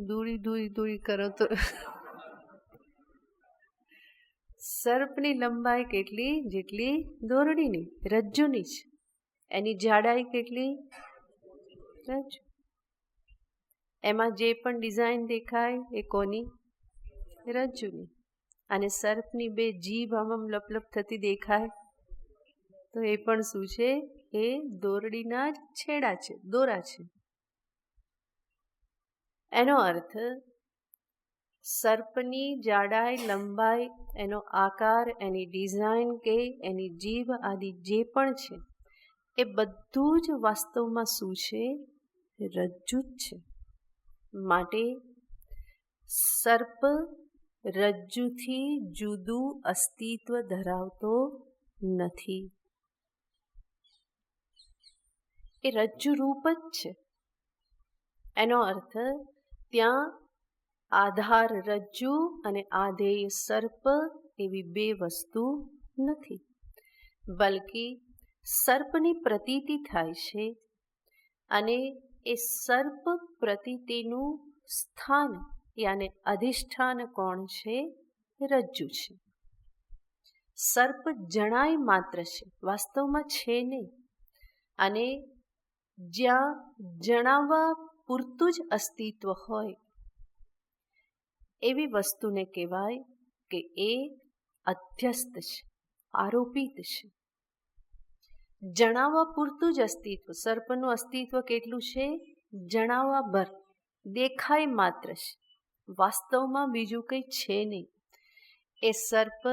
દૂરી દૂરી દૂરી કરો તો સર્પની લંબાઈ કેટલી? જેટલી દોરડીની, રજ્જુની જ. એની જાડાઈ કેટલી? રજ્જુ. એમાં જે પણ ડિઝાઇન દેખાય એ કોની? રજ્જુની. અને સર્પની 2 જીભ આમ લપલપ થતી દેખાય તો એ પણ શું છે? એ દોરડીના જ છેડા છે, દોરા છે. એનો અર્થ સર્પની જાડાઈ, લંબાઈ, એનો આકાર, એની ડિઝાઇન કે એની જીભ આદિ જે પણ છે એ બધું જ વાસ્તવમાં શું છે? રજ્જુ જ છે. માટે સર્પ રજ્જુથી જુદું અસ્તિત્વ ધરાવતો નથી. એ રજ્જુ રૂપ જ છે. એનો અર્થ ત્યાં આધાર રજ્જુ અને આધેય સર્પ એવી બે વસ્તુ નથી, બલકે સર્પની પ્રતીતિ થાય છે અને એ સર્પ પ્રતીતિનું સ્થાન યાને અધિષ્ઠાન કોણ છે? રજ્જુ છે. સર્પ જણાય માત્ર છે, વાસ્તવમાં છે નહીં. અને જ્યાં જણાવવા પૂરતું જ અસ્તિત્વ હોય એવી વસ્તુને કહેવાય કે એ અધ્યસ્ત છે, આરોપિત છે. જણાવવા પૂરતું જ અસ્તિત્વ, સર્પનું અસ્તિત્વ કેટલું છે? જણાવવા ભર, દેખાય માત્ર છે, વાસ્તવમાં બીજું કંઈ છે નહીં. એ સર્પ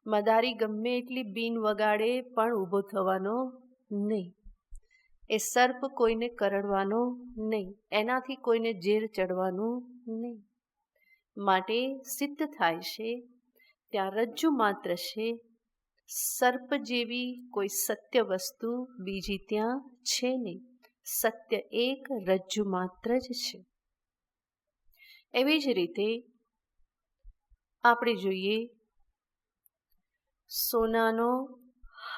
મદારી ગમે એટલી બીન વગાડે પણ ઊભો થવાનો નહીં. એ સર્પ કોઈને કરડવાનો નહીં, એનાથી કોઈને ઝેર ચડવાનું નહીં. માટે સિદ્ધ થાય છે ત્યાં રજ્જુ માત્ર છે, સર્પ જેવી કોઈ સત્ય વસ્તુ બીજી ત્યાં છે નહીં. સત્ય એક રજ્જુ માત્ર જ છે. એવી જ રીતે આપણે જોઈએ સોનાનો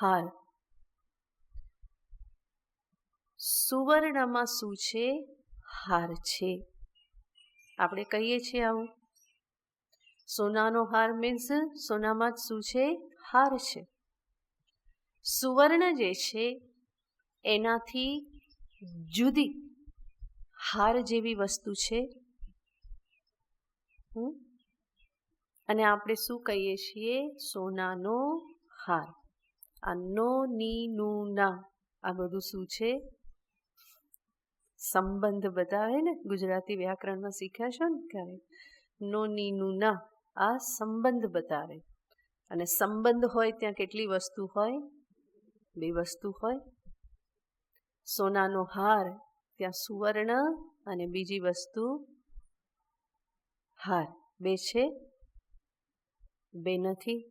હાર. સુવર્ણમાં શું છે? હાર છે. આપણે કહીએ છીએ આવું. સોનાનો હાર મીન્સ સોનામાં જ શું છે? હાર છે. સુવર્ણ જે છે એનાથી જુદી હાર જેવી વસ્તુ છે. અને આપણે શું કહીએ છીએ? સોનાનો હાર. આ નો, ની, નું, ના, આ બધું શું છે? સંબંધ બતાવે ને. ગુજરાતી વ્યાકરણમાં શીખ્યા છો ને ક્યારે? નો, ની, નું, ના, આ સંબંધ બતાવે. અને સંબંધ હોય ત્યાં કેટલી વસ્તુ હોય? બે વસ્તુ હોય. સોનાનો હાર ત્યાં સુવર્ણ અને બીજી વસ્તુ હાર. બે છે? બે નથી.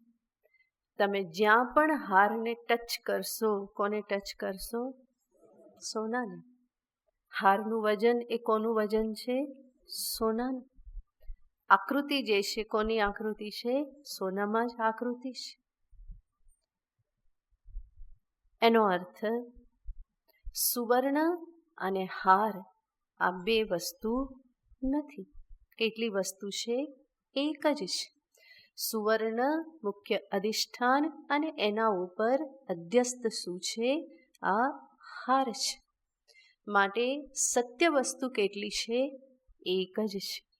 તમે જ્યાં પણ હારને ટચ કરશો, કોને ટચ કરશો? સોનાને. હારનું વજન એ કોનું વજન છે? સોનાનું. આકૃતિ જે છે કોની આકૃતિ છે? સોનામાં જ આકૃતિ છે. એનો અર્થ સુવર્ણ અને હાર આ બે વસ્તુ નથી. કેટલી વસ્તુ છે? એક જ છે. સુવર્ણ મુખ્ય અધિષ્ઠાન અને એના ઉપર અધ્યસ્ત શું છે? આ હાર છે. માટે સત્ય વસ્તુ કેટલી છે? એક જ છે.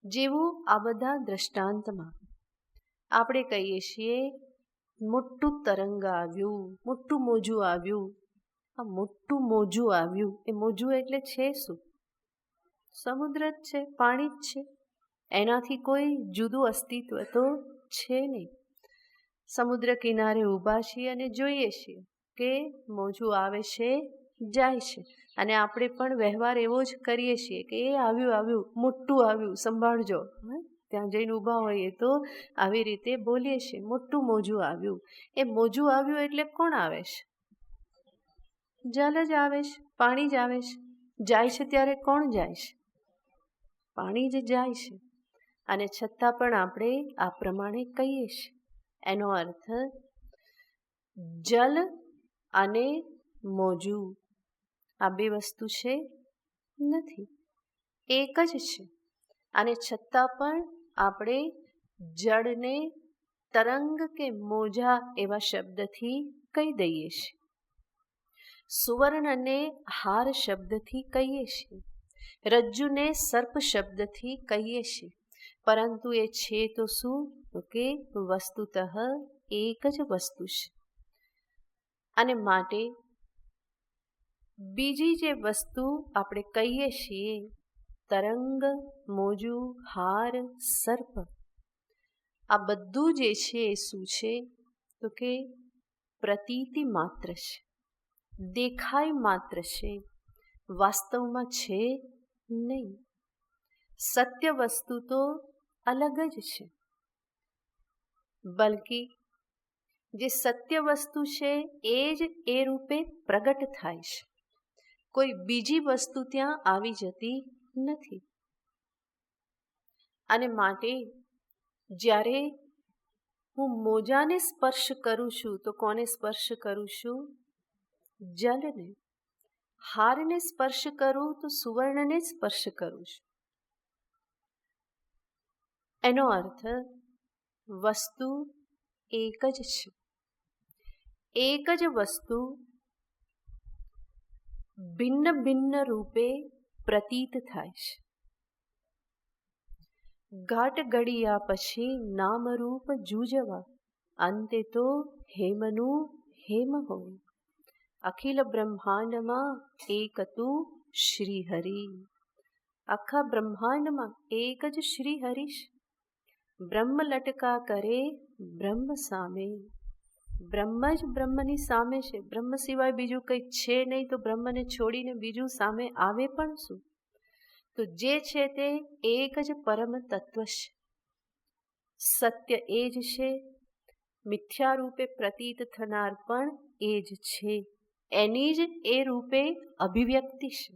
જેવું આ બધા દ્રષ્ટાંતમાં આપણે કહીએ છીએ મોટું તરંગ આવ્યું, મોટું મોજું આવ્યું. આ મોટું મોજું આવ્યું, એ મોજું એટલે છે શું? સમુદ્ર જ છે, પાણી જ છે. એનાથી કોઈ જુદું અસ્તિત્વ તો છે નહીં. સમુદ્ર કિનારે ઊભા છીએ અને જોઈએ છીએ કે મોજું આવે છે, જાય છે. અને આપણે પણ વ્યવહાર એવો જ કરીએ છીએ કે એ આવ્યું આવ્યું, મોટું આવ્યું, સંભાળજો. ત્યાં જઈને ઊભા હોઈએ તો આવી રીતે બોલીએ છીએ, મોટું મોજું આવ્યું. એ મોજું આવ્યું એટલે કોણ આવે છે? જલ જ આવે છે, પાણી જ આવે છે. જાય છે ત્યારે કોણ જાય છે? પાણી જ જાય છે. અને છતાં પણ આપણે આ પ્રમાણે કહીએ છીએ. એનો અર્થ જલ અને મોજું આ બે વસ્તુ છે? નથી, એક જ છે. અને છતાં પણ આપણે જળને તરંગ કે મોજા એવા શબ્દથી કહી દઈએ છીએ. સુવર્ણને હાર શબ્દથી કહીએ છીએ. રજ્જુને સર્પ શબ્દથી કહીએ છીએ. પરંતુ એ છે તો શું? તો કે વસ્તુતઃ એક જ વસ્તુ છે. અને માટે બીજી જે વસ્તુ આપણે કહીએ છીએ તરંગ, મોજું, હાર, સર્પ, આ બધું જે છે એ શું છે તો કે પ્રતીતિ માત્ર છે, દેખાય માત્ર છે, વાસ્તવમાં છે નહીં. સત્ય વસ્તુ તો અલગ જ છે. બલકી જે સત્ય વસ્તુ છે એ જ એ રૂપે પ્રગટ થાય છે. કોઈ બીજી વસ્તુ ત્યાં આવી જતી નથી. અને માટે જ્યારે હું મોજાને સ્પર્શ કરું છું તો કોને સ્પર્શ કરું છું? જલને. હારને સ્પર્શ કરું તો સુવર્ણને સ્પર્શ કરું છું. એનો અર્થ વસ્તુ એક જ છે. એક જ વસ્તુ ભિન્ન ભિન્ન રૂપે પ્રતીત થાય છે. ઘાટ ઘડિયા પછી નામરૂપ જૂજવા, અંતે તો હેમનું હેમ હોય. અખિલ બ્રહ્માંડમાં એક તું શ્રી હરિ. આખા બ્રહ્માંડમાં એક જ શ્રી હરિ છે. બ્રહ્મ લટકા કરે બ્રહ્મ સામે. બ્રહ્મ જ બ્રહ્મની સામે છે. બ્રહ્મ સિવાય બીજું કંઈ છે નહીં, તો બ્રહ્મને છોડીને બીજું સામે આવે પણ શું? તો જે છે તે એક જ પરમ તત્વ છે. સત્ય એ જ છે. મિથ્યા રૂપે પ્રતીત થનાર પણ એ જ છે. એની જ એ રૂપે અભિવ્યક્તિ છે.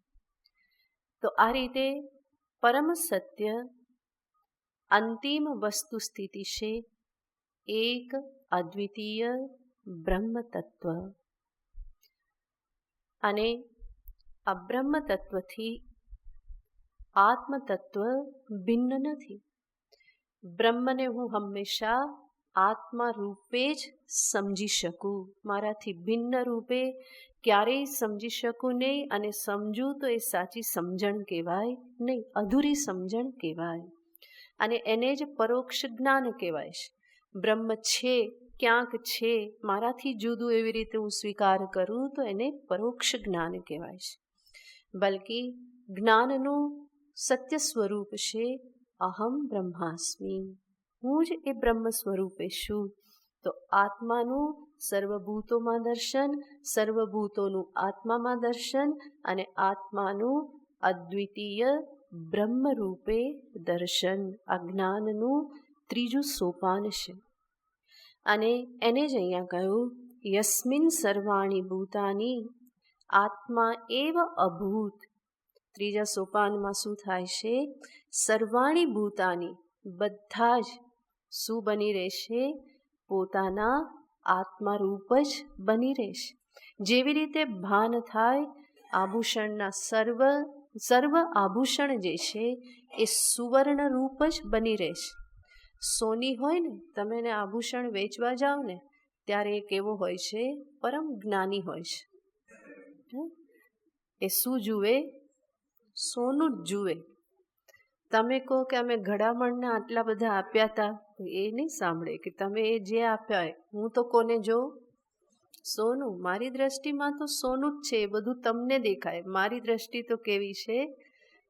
તો આ રીતે પરમ સત્ય અંતિમ વસ્તુ સ્થિતિ છે, એક અદ્વિતીય બ્રહ્મ તત્વ. અને આ બ્રહ્મ તત્વથી આત્મ તત્વ ભિન્ન નથી. બ્રહ્મને હું હંમેશા આત્મા રૂપે જ સમજી શકું. મારાથી ભિન્ન રૂપે ક્યારેય સમજી શકું નહીં. અને સમજું તો એ સાચી સમજણ કહેવાય નહીં, અધૂરી સમજણ કહેવાય. અને એને જ પરોક્ષ જ્ઞાન કહેવાય છે. બ્રહ્મ છે, ક્યાંક છે, મારાથી જુદું એવી રીતે હું સ્વીકાર કરું તો એને પરોક્ષ જ્ઞાન કહેવાય છે. બલકી જ્ઞાનનું સત્ય સ્વરૂપ છે અહમ બ્રહ્માસ્મિ. હું જ એ બ્રહ્મ સ્વરૂપે છું. તો આત્માનું સર્વભૂતોમાં દર્શન, સર્વભૂતોનું આત્મામાં દર્શન, અને આત્માનું અદ્વિતીય બ્રહ્મ રૂપે દર્શન આ જ્ઞાનનું ત્રીજું સોપાન છે. અને એને જ અહીંયા કહ્યું યસ્મિન સર્વાણી ભૂતાની આત્મા એવ અભૂત. ત્રીજા સોપાનમાં શું થાય છે? સર્વાણી ભૂતાની, બધા જ શું બની રહેશે? પોતાના આત્મા રૂપ જ બની રહેશે. જેવી રીતે ભાન થાય આભૂષણના સર્વ આભૂષણ જે છે એ સુવર્ણ રૂપ જ બની રહેશે. સોની હોય ને, તમે એને આભૂષણ વેચવા જાઓ ને ત્યારે એ કેવો હોય છે? પરમ જ્ઞાની હોય છે. એ શું જુએ? સોનું જ જુએ. તમે કહો કે અમે ઘડામણના આટલા બધા આપ્યા હતા, એ નહીં સાંભળે કે તમે એ જે આપ્યા હું તો કોને જોઉં? સોનું. મારી દ્રષ્ટિમાં તો સોનું જ છે. એ બધું તમને દેખાય. મારી દ્રષ્ટિ તો કેવી છે?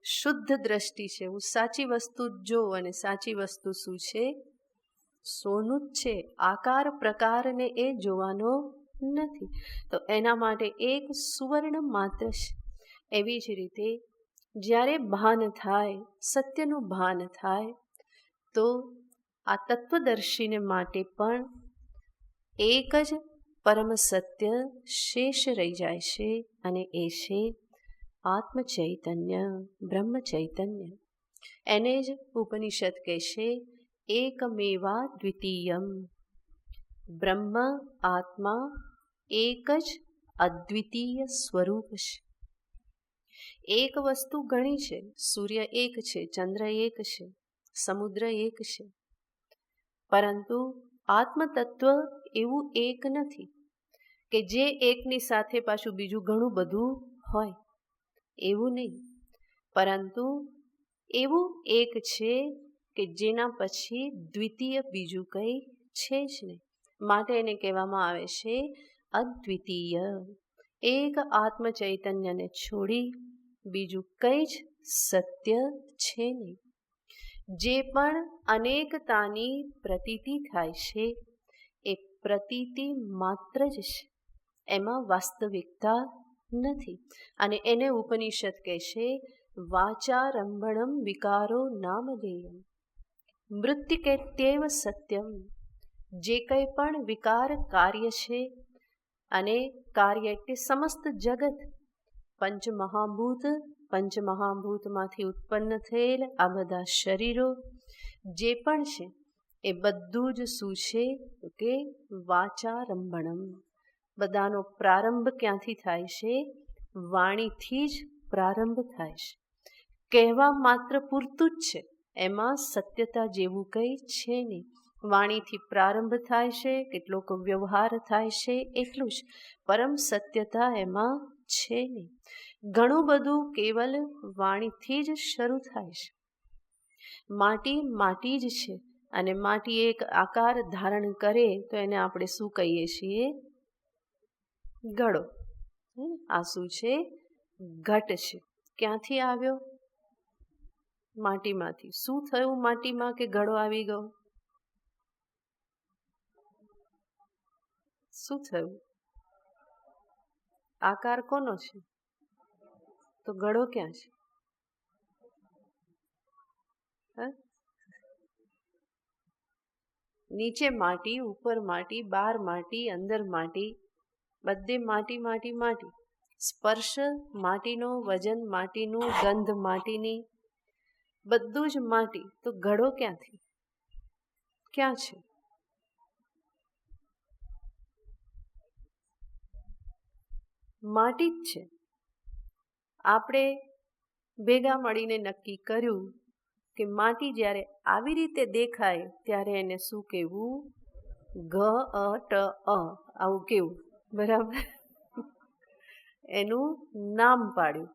શુદ્ધ દ્રષ્ટિ છે. હું સાચી વસ્તુ જ જોઉં. અને સાચી વસ્તુ શું છે? સોનું જ છે. આકાર પ્રકારને એ જોવાનો નથી. તો એના માટે એક સુવર્ણ માત્ર છે. એવી જ રીતે જ્યારે ભાન થાય, સત્યનું ભાન થાય, તો આ તત્વદર્શીને માટે પણ એક જ પરમ સત્ય શેષ રહી જાય છે. અને એ છે આત્મ ચૈતન્ય, બ્રહ્મ ચૈતન્ય. એને જ ઉપનિષદ કહેશે એકમેવા દ્વિતીયમ. બ્રહ્મ આત્મા એક જ અદ્વિતીય સ્વરૂપ છે. એક વસ્તુ ઘણી છે. સૂર્ય એક છે, ચંદ્ર એક છે, સમુદ્ર એક છે. પરંતુ આત્મતત્વ એવું એક નથી કે જે એકની સાથે પાછું બીજું ઘણું બધું હોય. એવું નહીં. પરંતુ એવું એક છે કે જેના પછી દ્વિતીય બીજું કંઈ છે જ નહીં. માટે એને કહેવામાં આવે છે અદ્વિતીય. એક આત્મ ચૈતન્યને છોડી બીજું કંઈ જ સત્ય છે નહીં. જે પણ અનેકતાની પ્રતીતિ થાય છે એ પ્રતીતિ માત્ર જ છે, એમાં વાસ્તવિકતા નથી. અને એને ઉપનિષદ કહેશે વાચારંભણમ વિકારો નામધેયમ મૃત્તિકેત્યેવ સત્યમ. જે કંઈ પણ વિકાર કાર્ય છે, અને કાર્ય એટલે સમસ્ત જગત, પંચમહાભૂતમાંથી ઉત્પન્ન થયેલ આ બધા શરીરો જે પણ છે એ બધું જ શું છે કે વાચારંભણમ. બધાનો પ્રારંભ ક્યાંથી થાય છે? વાણીથી જ પ્રારંભ થાય છે. કહેવા માત્ર પૂરતું જ છે, એમાં સત્યતા જેવું કંઈ છે નહીં. વાણીથી પ્રારંભ થાય છે, કેટલોક વ્યવહાર થાય છે, એટલું જ. પરમ સત્યતા એમાં છે નહીં. ઘણું બધું કેવલ વાણીથી જ શરૂ થાય છે. માટી માટી જ છે, અને માટી એક આકાર ધારણ કરે તો એને આપણે શું કહીએ છીએ? ઘડો. આ શું છે? ઘટ છે. ક્યાંથી આવ્યો? માટીમાંથી. શું થયું માટીમાં કે ઘડો આવી ગયો? શું થયું? આકાર કોનો છે? તો ઘડો ક્યાં છે? નીચે માટી, ઉપર માટી, બહાર માટી, અંદર માટી, બધે માટી માટી માટી. સ્પર્શ માટીનો, વજન માટીનું, ગંધ માટીની, બધું જ માટી. તો ઘડો ક્યાંથી? ક્યાં છે? માટી જ છે. આપણે ભેગા મળીને નક્કી કર્યું કે માટી જ્યારે આવી રીતે દેખાય ત્યારે એને શું કહેવું? ઘટ આવું કેવું, બરાબર? એનું નામ પાડ્યું.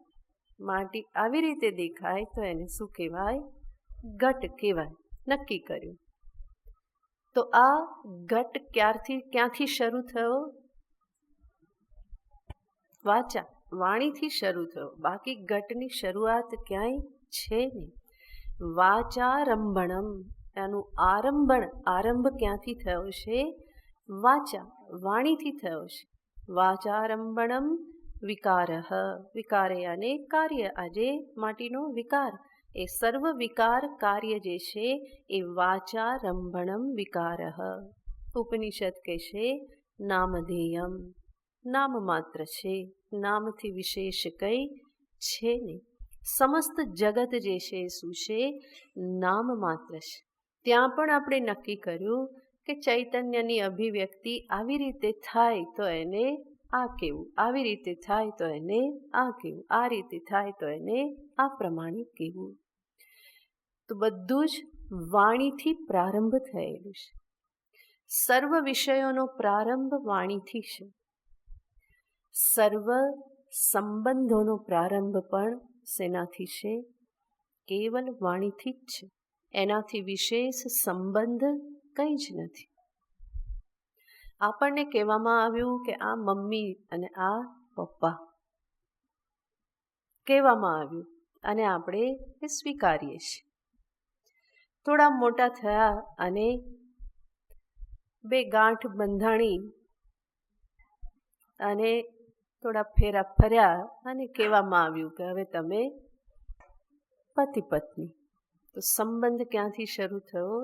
માટી આવી રીતે દેખાય તો એને શું કહેવાય? ઘટ કહેવાય. નક્કી કર્યું. તો આ ઘટ ક્યાંથી શરૂ થયો? વાણીથી શરૂ થયો. બાકી ઘટની શરૂઆત ક્યાંય છે નહીં. વાચારંભણમ, એનું આરંભ ક્યાંથી થયો છે? વાણીથી થયો છે. વાચારંભણમ વિકારઃ, વિકારે અને કાર્ય. આજે માટીનો વિકાર, એ સર્વ વિકાર કાર્ય જે છે એ વાચારંભણમ વિકારઃ. ઉપનિષદ કહેશે નામધેયમ, નામ માત્ર છે, નામથી વિશેષ કંઈ છે નહીં. સમસ્ત જગત જે છે શું છે? નામ માત્ર છે. ત્યાં પણ આપણે નક્કી કર્યું કે ચૈતન્યની અભિવ્યક્તિ આવી રીતે થાય તો એને આ કહેવું, આવી રીતે થાય તો એને આ કહેવું, આ રીતે થાય તો એને આ પ્રમાણે કહેવું. તો બધું જ વાણીથી પ્રારંભ થયેલું છે. સર્વ વિષયોનો પ્રારંભ વાણીથી છે. સર્વ સંબંધોનો પ્રારંભ પણ શેનાથી છે? કેવલ વાણીથી જ છે. એનાથી વિશેષ સંબંધ કંઈ જ નથી. આપણને કહેવામાં આવ્યું કે આ મમ્મી અને આ પપ્પા કહેવામાં આવ્યું, અને આપણે એ સ્વીકારીએ છીએ. થોડા મોટા થયા અને બે ગાંઠ બંધાણી અને થોડા ફેરા ફર્યા અને કહેવામાં આવ્યું કે હવે તમે પતિ પત્ની. તો સંબંધ ક્યાંથી શરૂ થયો?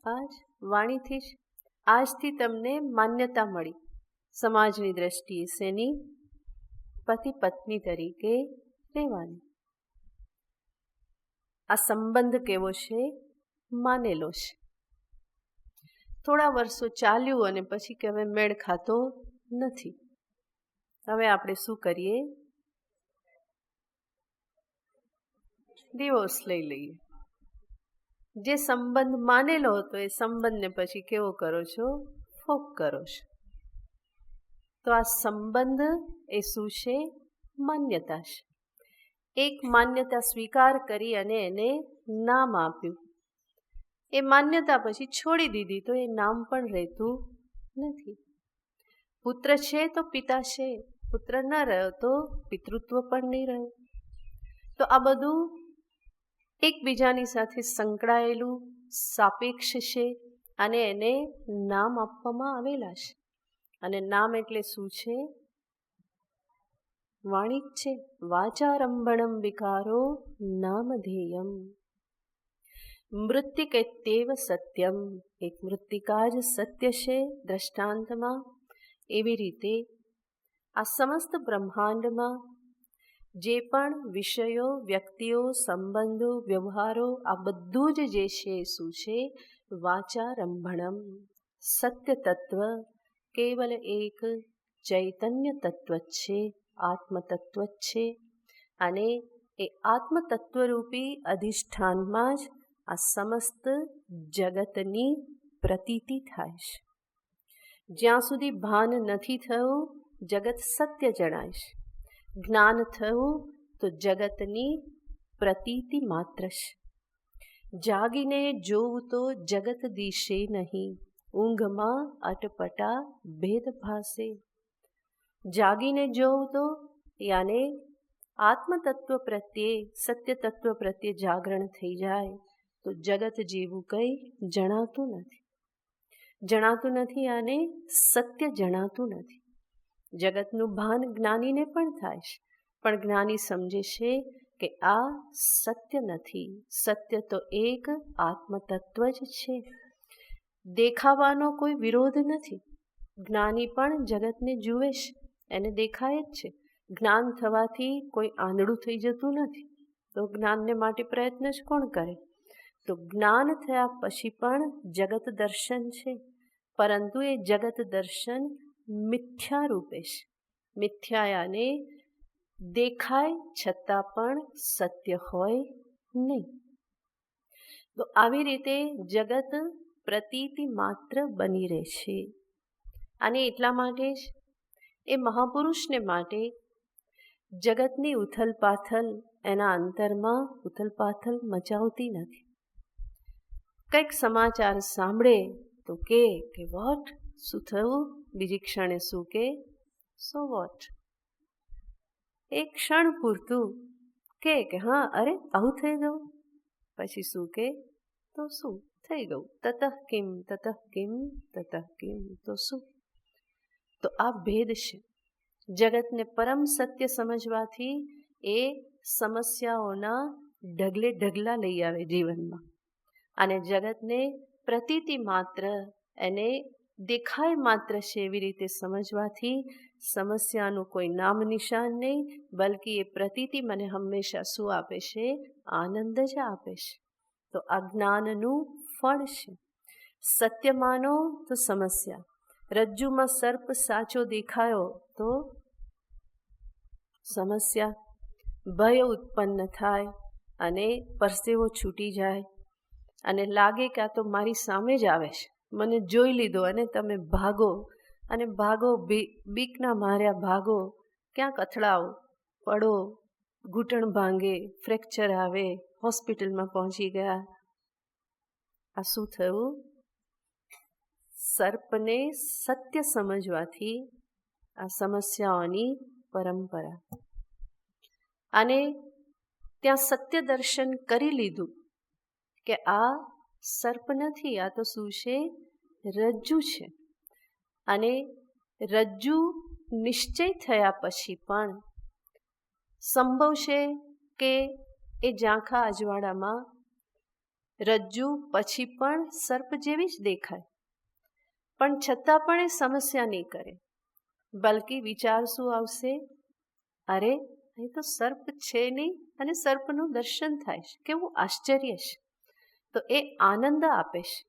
આજ વાણીથી જ. આજથી તમને માન્યતા મળી સમાજની દ્રષ્ટિએ. શેની? પતિ પત્ની તરીકે રહેવાની. આ સંબંધ કેવો છે? માનેલો છે. થોડા વર્ષો ચાલ્યું અને પછી કે હવે મેળ ખાતો નથી. હવે આપણે શું કરીએ? ડિવોર્સ લઈ લઈએ. જે સંબંધ માનેલો હતો એ સંબંધને પછી કેવો કરો છો? ફોક કરો છો. તો આ સંબંધ એ શું છે? માન્યતા છે. એક માન્યતા સ્વીકાર કરી અને એને નામ આપ્યું. એ માન્યતા પછી છોડી દીધી તો એ નામ પણ રહેતું નથી. પુત્ર છે તો પિતા છે, પુત્ર ન રહ્યો તો પિતૃત્વ પણ નહીં રહ્યું. તો આ બધું એકબીજાની સાથે સંકળાયેલું સાપેક્ષ છે અને એને નામ આપવામાં આવેલા છે. અને નામ એટલે શું છે? વાણી જ છે. વાચારંભણમ વિકારો નામધેયમ. મૃત્તિકેત્યેવ સત્યમ. એક મૃત્તિકા જ સત્ય છે દ્રષ્ટાંતમાં. એવી રીતે આ સમસ્ત બ્રહ્માંડમાં જે પણ વિષયો, વ્યક્તિઓ, સંબંધો, વ્યવહારો, આ બધું જ જે છે શું છે? વાચારંભણમ. સત્ય તત્વ કેવલ એક ચૈતન્ય તત્વ જ છે, આત્મતત્વ જ છે. અને એ આત્મતત્વરૂપી અધિષ્ઠાનમાં જ આ સમસ્ત જગતની પ્રતીતિ થાય છે. જ્યાં સુધી ભાન નથી થયું, જગત સત્ય જણાય છે. જ્ઞાન થયું તો જગતની પ્રતીતિ માત્ર છે. જાગીને જોવું તો જગત દિશે નહીં, ઊંઘમાં અટપટા ભેદ ભાસે. જાગીને જોવું તો યાને આત્મતત્વ પ્રત્યે, સત્ય તત્વ પ્રત્યે જાગરણ થઈ જાય તો જગત જેવું કંઈ જણાતું નથી. જણાતું નથી અને સત્ય જણાતું નથી. જગતનું ભાન જ્ઞાનીને પણ થાય છે, પણ જ્ઞાની સમજે છે કે આ સત્ય નથી. સત્ય તો એક આત્મતત્વ જ છે. દેખાવાનો કોઈ વિરોધ નથી. જ્ઞાની પણ જગતને જુએ છે, એને દેખાય જ છે. જ્ઞાન થવાથી કોઈ આંધળું થઈ જતું નથી. તો જ્ઞાનને માટે પ્રયત્ન જ કોણ કરે? તો જ્ઞાન થયા પછી પણ જગત દર્શન છે, પરંતુ એ જગત દર્શન મિથ્યા રૂપે છે. મિથ્યાયાને દેખાય છતાં પણ સત્ય હોય નહીં. તો આવી રીતે જગત પ્રતીતિ માત્ર બની રહે છે. અને એટલા માટે જ એ મહાપુરુષને માટે જગતની ઉથલપાથલ એના અંતરમાં ઉથલપાથલ મચાવતી નથી. કંઈક સમાચાર સાંભળે તો કે વોટ, શું થયું? બીજી ક્ષણે શું કે સો વોટ. એક ક્ષણ પૂરતું કે હા, અરે આવું થઈ ગયું. પછી શું કે તો શું થઈ ગયું? તતઃ કિમ, તતઃ કિમ, તતઃ કિમ, તો શું? તો આ ભેદ છે. જગતને પરમ સત્ય સમજવાથી એ સમસ્યાઓના ઢગલે ઢગલા લઈ આવે જીવનમાં. અને જગતને પ્રતીતિ માત્ર, એને દેખાય માત્ર છે એવી રીતે સમજવાથી સમસ્યાનું કોઈ નામ નિશાન નહીં, બલ્કિ એ પ્રતીતિ મને હંમેશા શું આપે છે? આનંદ જ આપે છે. તો આ જ્ઞાનનું ફળ છે. સત્ય માનો તો સમસ્યા. રજ્જુમાં સર્પ સાચો દેખાયો તો સમસ્યા. ભય ઉત્પન્ન થાય અને પરસેવો છૂટી જાય અને લાગે કે આ તો મારી સામે જ આવે છે, મને જોઈ લીધો અને તમે ભાગો. અને ભાગો, બીકના માર્યા ભાગો, ક્યાંક અથડાઓ, પડો, ઘૂંટણ ભાંગે, ફ્રેક્ચર આવે, હોસ્પિટલમાં પહોંચી ગયા. આ શું થયું? સર્પને સત્ય સમજવાથી આ સમસ્યાઓની પરંપરા. અને ત્યાં સત્ય દર્શન કરી લીધું કે આ સર્પ નથી, આ તો શું છે? રજ્જુ છે. અને રજ્જુ નિશ્ચય થયા પછી પણ સંભવ છે કે એ ઝાંખા અજવાળામાં રજ્જુ પછી પણ સર્પ જેવી જ દેખાય, પણ છતાં પણ એ સમસ્યા નહીં કરે, બલ્કિ વિચાર શું આવશે? અરે અહીં તો સર્પ છે નહીં અને સર્પનું દર્શન થાય છે, કેવું આશ્ચર્ય છે. તો એ આનંદ આપે છે.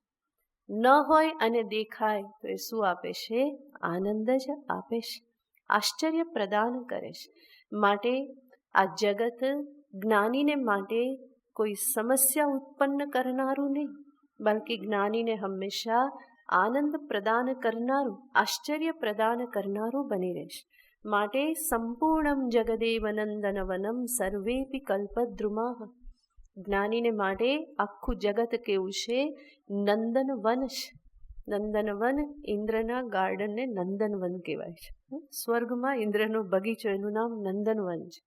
ન હોય અને દેખાય તો એ શું આપે છે? આનંદ જ આપે છે, આશ્ચર્ય પ્રદાન કરે છે. માટે આ જગત જ્ઞાનીને માટે કોઈ સમસ્યા ઉત્પન્ન કરનારું નહીં, બલ્કિ જ્ઞાનીને હંમેશા આનંદ પ્રદાન કરનારું, આશ્ચર્ય પ્રદાન કરનારું બની રહેશે. માટે સંપૂર્ણમ જગદેવ નંદનવનમ સર્વેપી કલ્પદ્રુમાઃ. જ્ઞાનીને માટે આખું જગત કેવું છે? નંદનવન છે. નંદનવન, ઇન્દ્રના ગાર્ડનને નંદનવન કહેવાય છે. સ્વર્ગમાં ઇન્દ્રનો બગીચો, એનું નામ નંદનવન છે.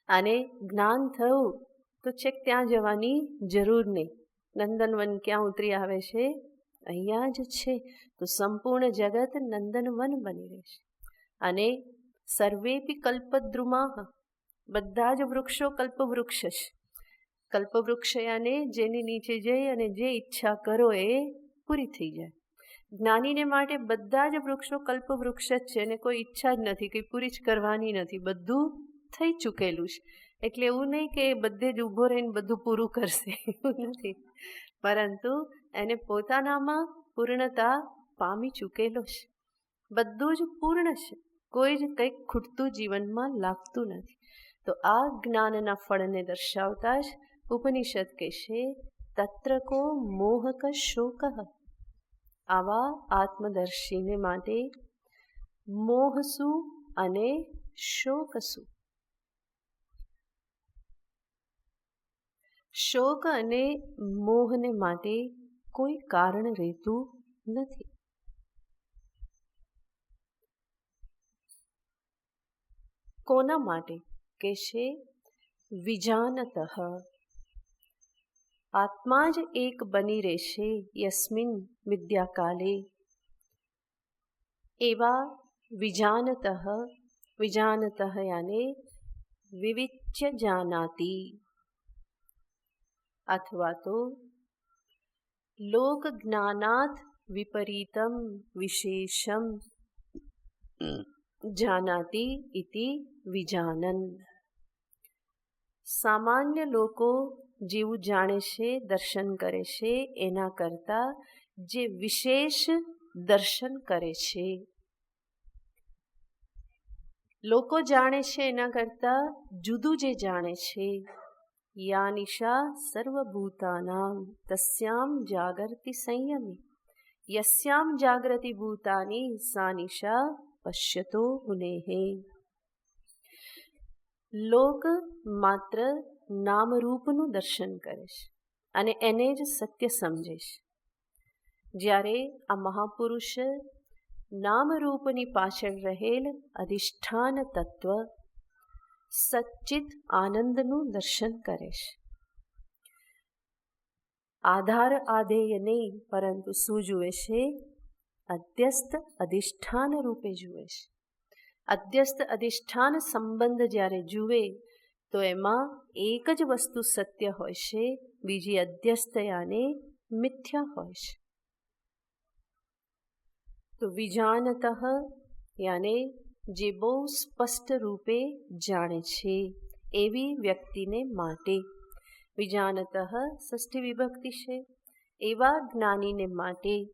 અને જ્ઞાન થયું તો છેક ત્યાં જવાની જરૂર નહીં. નંદનવન ક્યાં ઉતરી આવે છે? અહીંયા જ છે. તો સંપૂર્ણ જગત નંદનવન બની રહેશે. અને સર્વેપી કલ્પદ્રુમાઃ, બધા જ વૃક્ષો કલ્પવૃક્ષ છે. કલ્પવૃક્ષ યાને જેની નીચે જઈ અને જે ઈચ્છા કરો એ પૂરી થઈ જાય. જ્ઞાનીને માટે બધા જ વૃક્ષો કલ્પવૃક્ષ જ છે અને કોઈ ઈચ્છા જ નથી, કંઈ પૂરી જ કરવાની નથી, બધું થઈ ચૂકેલું છે. એટલે એવું નહીં કે બધે જ ઊભો રહીને બધું પૂરું કરશે, એવું નથી. પરંતુ એને પોતાનામાં પૂર્ણતા પામી ચૂકેલો છે. બધું જ પૂર્ણ છે, કોઈ જ કંઈક ખૂટતું જીવનમાં લાગતું નથી. તો આ જ્ઞાનના ફળને દર્શાવતા જ ઉપનિષદ કહેશે તત્ર કો મોહક શોક. આવા આત્મદર્શીને માટે મોહ શું અને શોક શું? શોક અને મોહને માટે કોઈ કારણ રહેતું નથી. કોના માટે? કે છે વિજાનતઃ. આત્મા જ એક બની રહેશે યસ્મિન વિદ્યાકાલે. એવા વિજાનતઃ, વિજાનતઃ યાને વિવિચ્ય જાનાતિ, અથવા તો લોક જ્ઞાનાત વિપરીતમ વિશેષમ જાનાતિ ઇતિ વિજાનન. સામાન્ય લોકો જેવું જાણે છે, દર્શન કરે છે, એના કરતાં જે વિશેષ દર્શન કરે છે. લોકો જાણે છે એના કરતાં જુદું જે જાણે છે. યા નિશા સર્વભૂતાનામ તસ્યામ જાગર્તિ સંયમી, યસ્યામ જાગૃતિ ભૂતાની સા નિશા પશ્યતો મુનેહે. લોક માત્ર નામરૂપનું દર્શન કરે છે અને એને જ સત્ય સમજે છે. જ્યારે આ મહાપુરુષ નામરૂપની પાછળ રહેલ અધિષ્ઠાન તત્વ સચ્ચિત આનંદનું દર્શન કરે છે. આધાર આધેય નહીં, પરંતુ શું જુએ છે? અધ્યસ્ત અધિષ્ઠાન રૂપે જુએ છે. અધ્યસ્ત અધિષ્ઠાન સંબંધ જ્યારે જુએ તો એમાં એક જ વસ્તુ સત્ય હોય છે, બીજી અધ્યસ્ત યાને મિથ્યા હોય છે. તો વિજાનતઃ યાને જે બહુ સ્પષ્ટ રૂપે જાણે છે એવી વ્યક્તિને માટે. વિજાનતઃ ષષ્ઠી વિભક્તિ છે. એવા જ્ઞાનીને માટે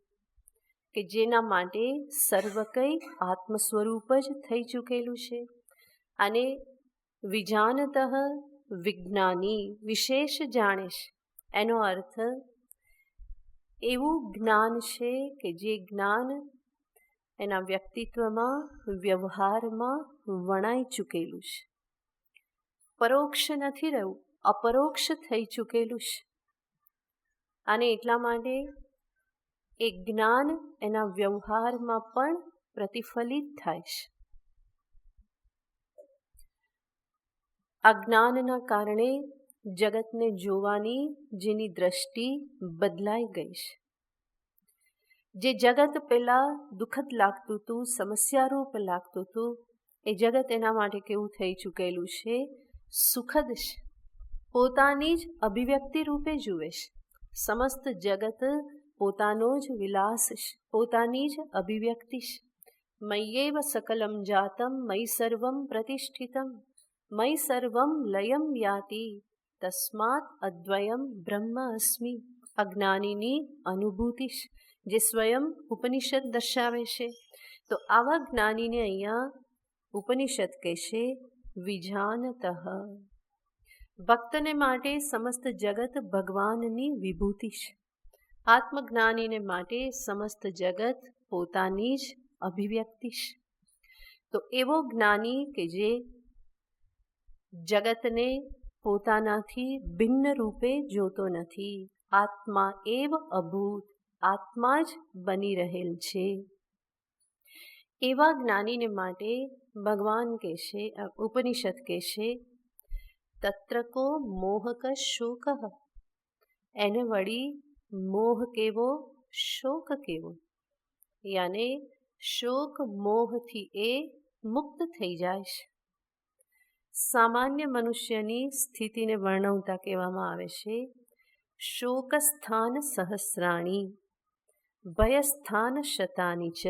કે જેના માટે સર્વ કંઈ આત્મ સ્વરૂપ જ થઈ ચૂકેલું છે. અને વિજાનતઃ વિજ્ઞાની વિશેષ જાણે છે. એનો અર્થ એવું જ્ઞાન છે કે જે જ્ઞાન એના વ્યક્તિત્વમાં, વ્યવહારમાં વણાઈ ચૂકેલું છે. પરોક્ષ નથી રહ્યું, અપરોક્ષ થઈ ચૂકેલું છે. અને એટલા માટે એ જ્ઞાન એના વ્યવહારમાં પણ પ્રતિફલિત થાય છે. આ જ્ઞાનના કારણે જગતને જોવાની જેની દ્રષ્ટિ બદલાઈ ગઈ છે. જે જગત પહેલા દુઃખદ લાગતું હતું, સમસ્યારૂપ લાગતું હતું, એ જગત એના માટે કેવું થઈ ચૂકેલું છે? સુખદ છે. પોતાની જ અભિવ્યક્તિ રૂપે જુએ છે. સમસ્ત જગત પોતાનો જ વિલાસ છે, પોતાની જ અભિવ્યક્તિ છે. મય્યેવ સકલમ જાતમ મયી સર્વમ પ્રતિષ્ઠિતમ મયી સર્વમ લયમ યાતિ તસ્માત અદ્વયમ બ્રહ્મ અસ્મિ. અજ્ઞાનીની અનુભૂતિ છે, જે સ્વયં ઉપનિષદ દર્શાવે છે. તો આવા જ્ઞાનીને અહીંયા ઉપનિષદ કહેશે વિજાનતઃ. ભક્તને માટે સમસ્ત જગત ભગવાનની વિભૂતિ છે. આત્મજ્ઞાનીને માટે સમસ્ત જગત પોતાની જ અભિવ્યક્તિ છે. તો એવો જ્ઞાની કે જે જગતને પોતાનાથી ભિન્ન રૂપે જોતો નથી, આત્મા એવ અભૂત, આત્મા જ બની રહેલ છે. એવા જ્ઞાનીને માટે ભગવાન કહેશે, ઉપનિષદ કહેશે તત્ર કો મોહક શોક, એને વળી મોહ કેવો, શોક કેવો. યાને શોક મોહથી એ મુક્ત થઈ જાય છે. સામાન્ય મનુષ્યની સ્થિતિને વર્ણવતા કહેવામાં આવે છે, શોકસ્થાન સહસ્રાણી ભયસ્થાન શતાની ચ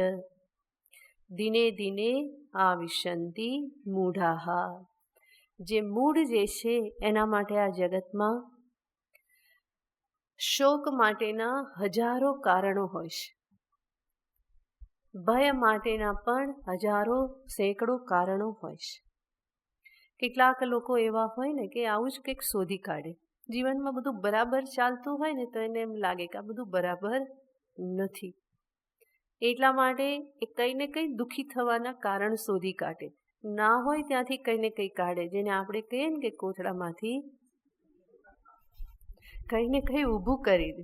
દિને દિને આવિશંતિ મૂઢાહા. જે મૂઢ જે છે એના માટે આ જગતમાં શોક માટેના હજારો કારણો હોય છે. ભય માટેના પણ હજારો સેંકડો કારણો હોય છે. કેટલાક લોકો એવા હોય ને કે આવું જ કંઈક શોધી કાઢે. જીવનમાં બધું બરાબર ચાલતું હોય ને તો એને એમ લાગે કે આ બધું બરાબર નથી, એટલા માટે એ કંઈ ને કંઈ દુઃખી થવાના કારણ શોધી કાઢે. ના હોય ત્યાંથી કંઈ ને કંઈ કાઢે, જેને આપણે કહીએ ને કે કોથળામાંથી કંઈ ને કંઈ ઊભું કરી દે.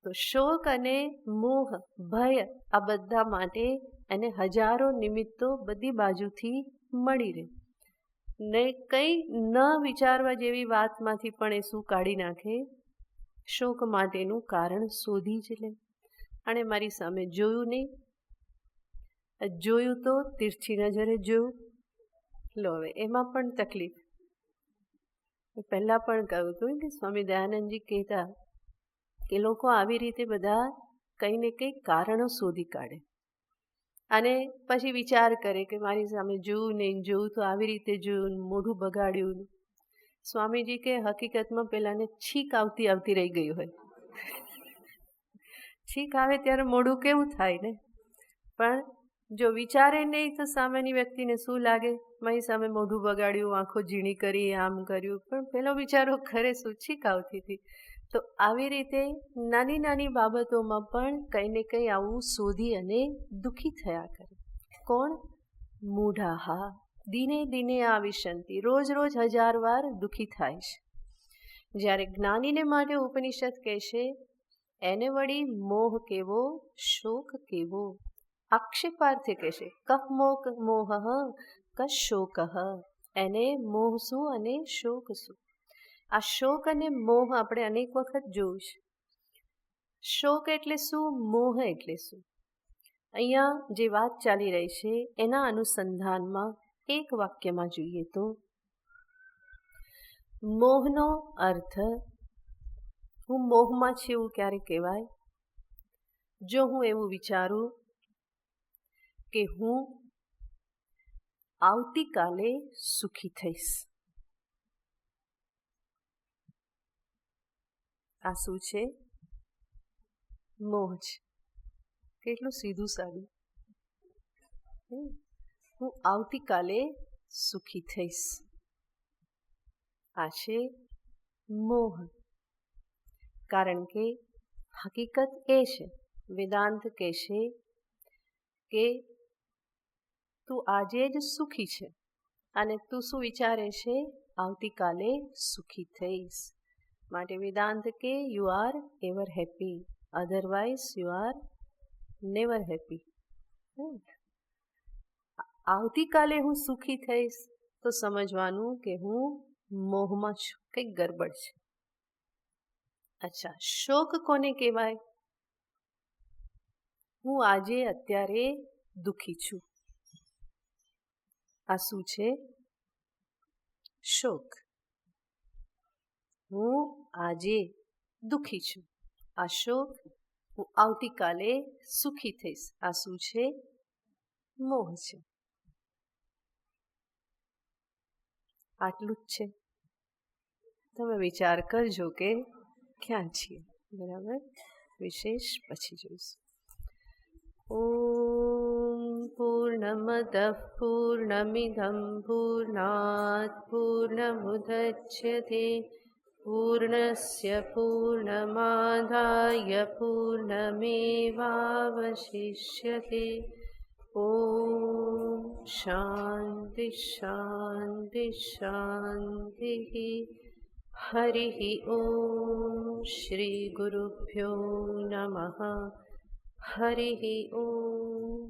તો શોક અને મોહ, ભય આ બધા માટે એને હજારો નિમિત્તો બધી બાજુથી મળી રહે. ને કંઈ ન વિચારવા જેવી વાતમાંથી પણ એ શું કાઢી નાખે, શોક માટેનું કારણ શોધી જ લે. અને મારી સામે જોયું નહીં, જોયું તો તીરછી નજરે જોયું. લો હવે એમાં પણ તકલીફ. પહેલાં પણ કહ્યું હતું કે સ્વામી દયાનંદજી કહેતા કે લોકો આવી રીતે બધા કંઈ ને કંઈ કારણો શોધી કાઢે અને પછી વિચાર કરે કે મારી સામે જોયું નહીં, જોયું તો આવી રીતે જોયું, મોઢું બગાડ્યું. સ્વામીજી કે હકીકતમાં પેલાને છીક આવતી રહી ગઈ હોય. છીક આવે ત્યારે મોઢું કેવું થાય ને, પણ જો વિચારે નહીં તો સામેની વ્યક્તિને શું લાગે, મારી સામે મોઢું બગાડ્યું, આંખો ઝીણી કરી, આમ કર્યું, પણ પેલો વિચારો ખરે શું, છીક આવતી હતી. તો આવી રીતે નાની નાની બાબતોમાં પણ કંઈ ને કંઈ આવું શોધી અને દુઃખી થયા કરે. કોણ? મૂઢાહા. દિને દિને આવિશંતિ, રોજ રોજ 1000 વાર દુઃખી થાય છે. જ્યારે જ્ઞાનીને માટે ઉપનિષદ કહેશે એને વળી મોહ કેવો, શોક કેવો. આક્ષેપાર્થે કહેશે કહ મોહ ક શોક, એને મોહ શું અને શોક શું. આ શોક અને મોહ આપણે અનેક વખત જોયું છે. શોક એટલે શું, મોહ એટલે શું? અહીંયા જે વાત ચાલી રહી છે એના અનુસંધાનમાં એક વાક્યમાં જોઈએ તો મોહનો અર્થ, હું મોહમાં છે એવું ક્યારે કહેવાય? જો હું એવું વિચારું કે હું આવતીકાલે સુખી થઈશ. આ શું છે? મોહ છે. કેટલું સીધું સાદું. હું આવતીકાલે સુખી થઈશ, આ છે મોહ. કારણ કે હકીકત એ છે, વેદાંત કહેશે કે તું આજે જ સુખી છે અને તું શું વિચારે છે, આવતીકાલે સુખી થઈશ. માટે વેદાંત કે you are ever happy, otherwise you are never happy. આવતીકાલે હું સુખી થઈશ તો સમજવાનું કે હું મોહમાં છું, કંઈક ગરબડ છે. અચ્છા, શોક કોને કહેવાય? હું આજે અત્યારે દુઃખી છું, આ શું છે? શોક. હું આજે દુઃખી છું, આ શોક. હું આવતીકાલે સુખી થઈશ, આ શું છે? મોહ છે. આટલું જ છે. તમે વિચાર કરજો કે ક્યાં છીએ. બરાબર, વિશેષ પછી જોઈશું. ઓમ પૂર્ણમદ પૂર્ણમિદં પૂર્ણાત પૂર્ણમુદચ્યતે પૂર્ણસ્ય પૂર્ણમાદાય પૂર્ણમેવાવશિષ્યતે. ઓમ શાંતિ શાંતિ શાંતિ. હરિ ઓમ શ્રી ગુરુભ્યો નમઃ. હરિ ઓમ.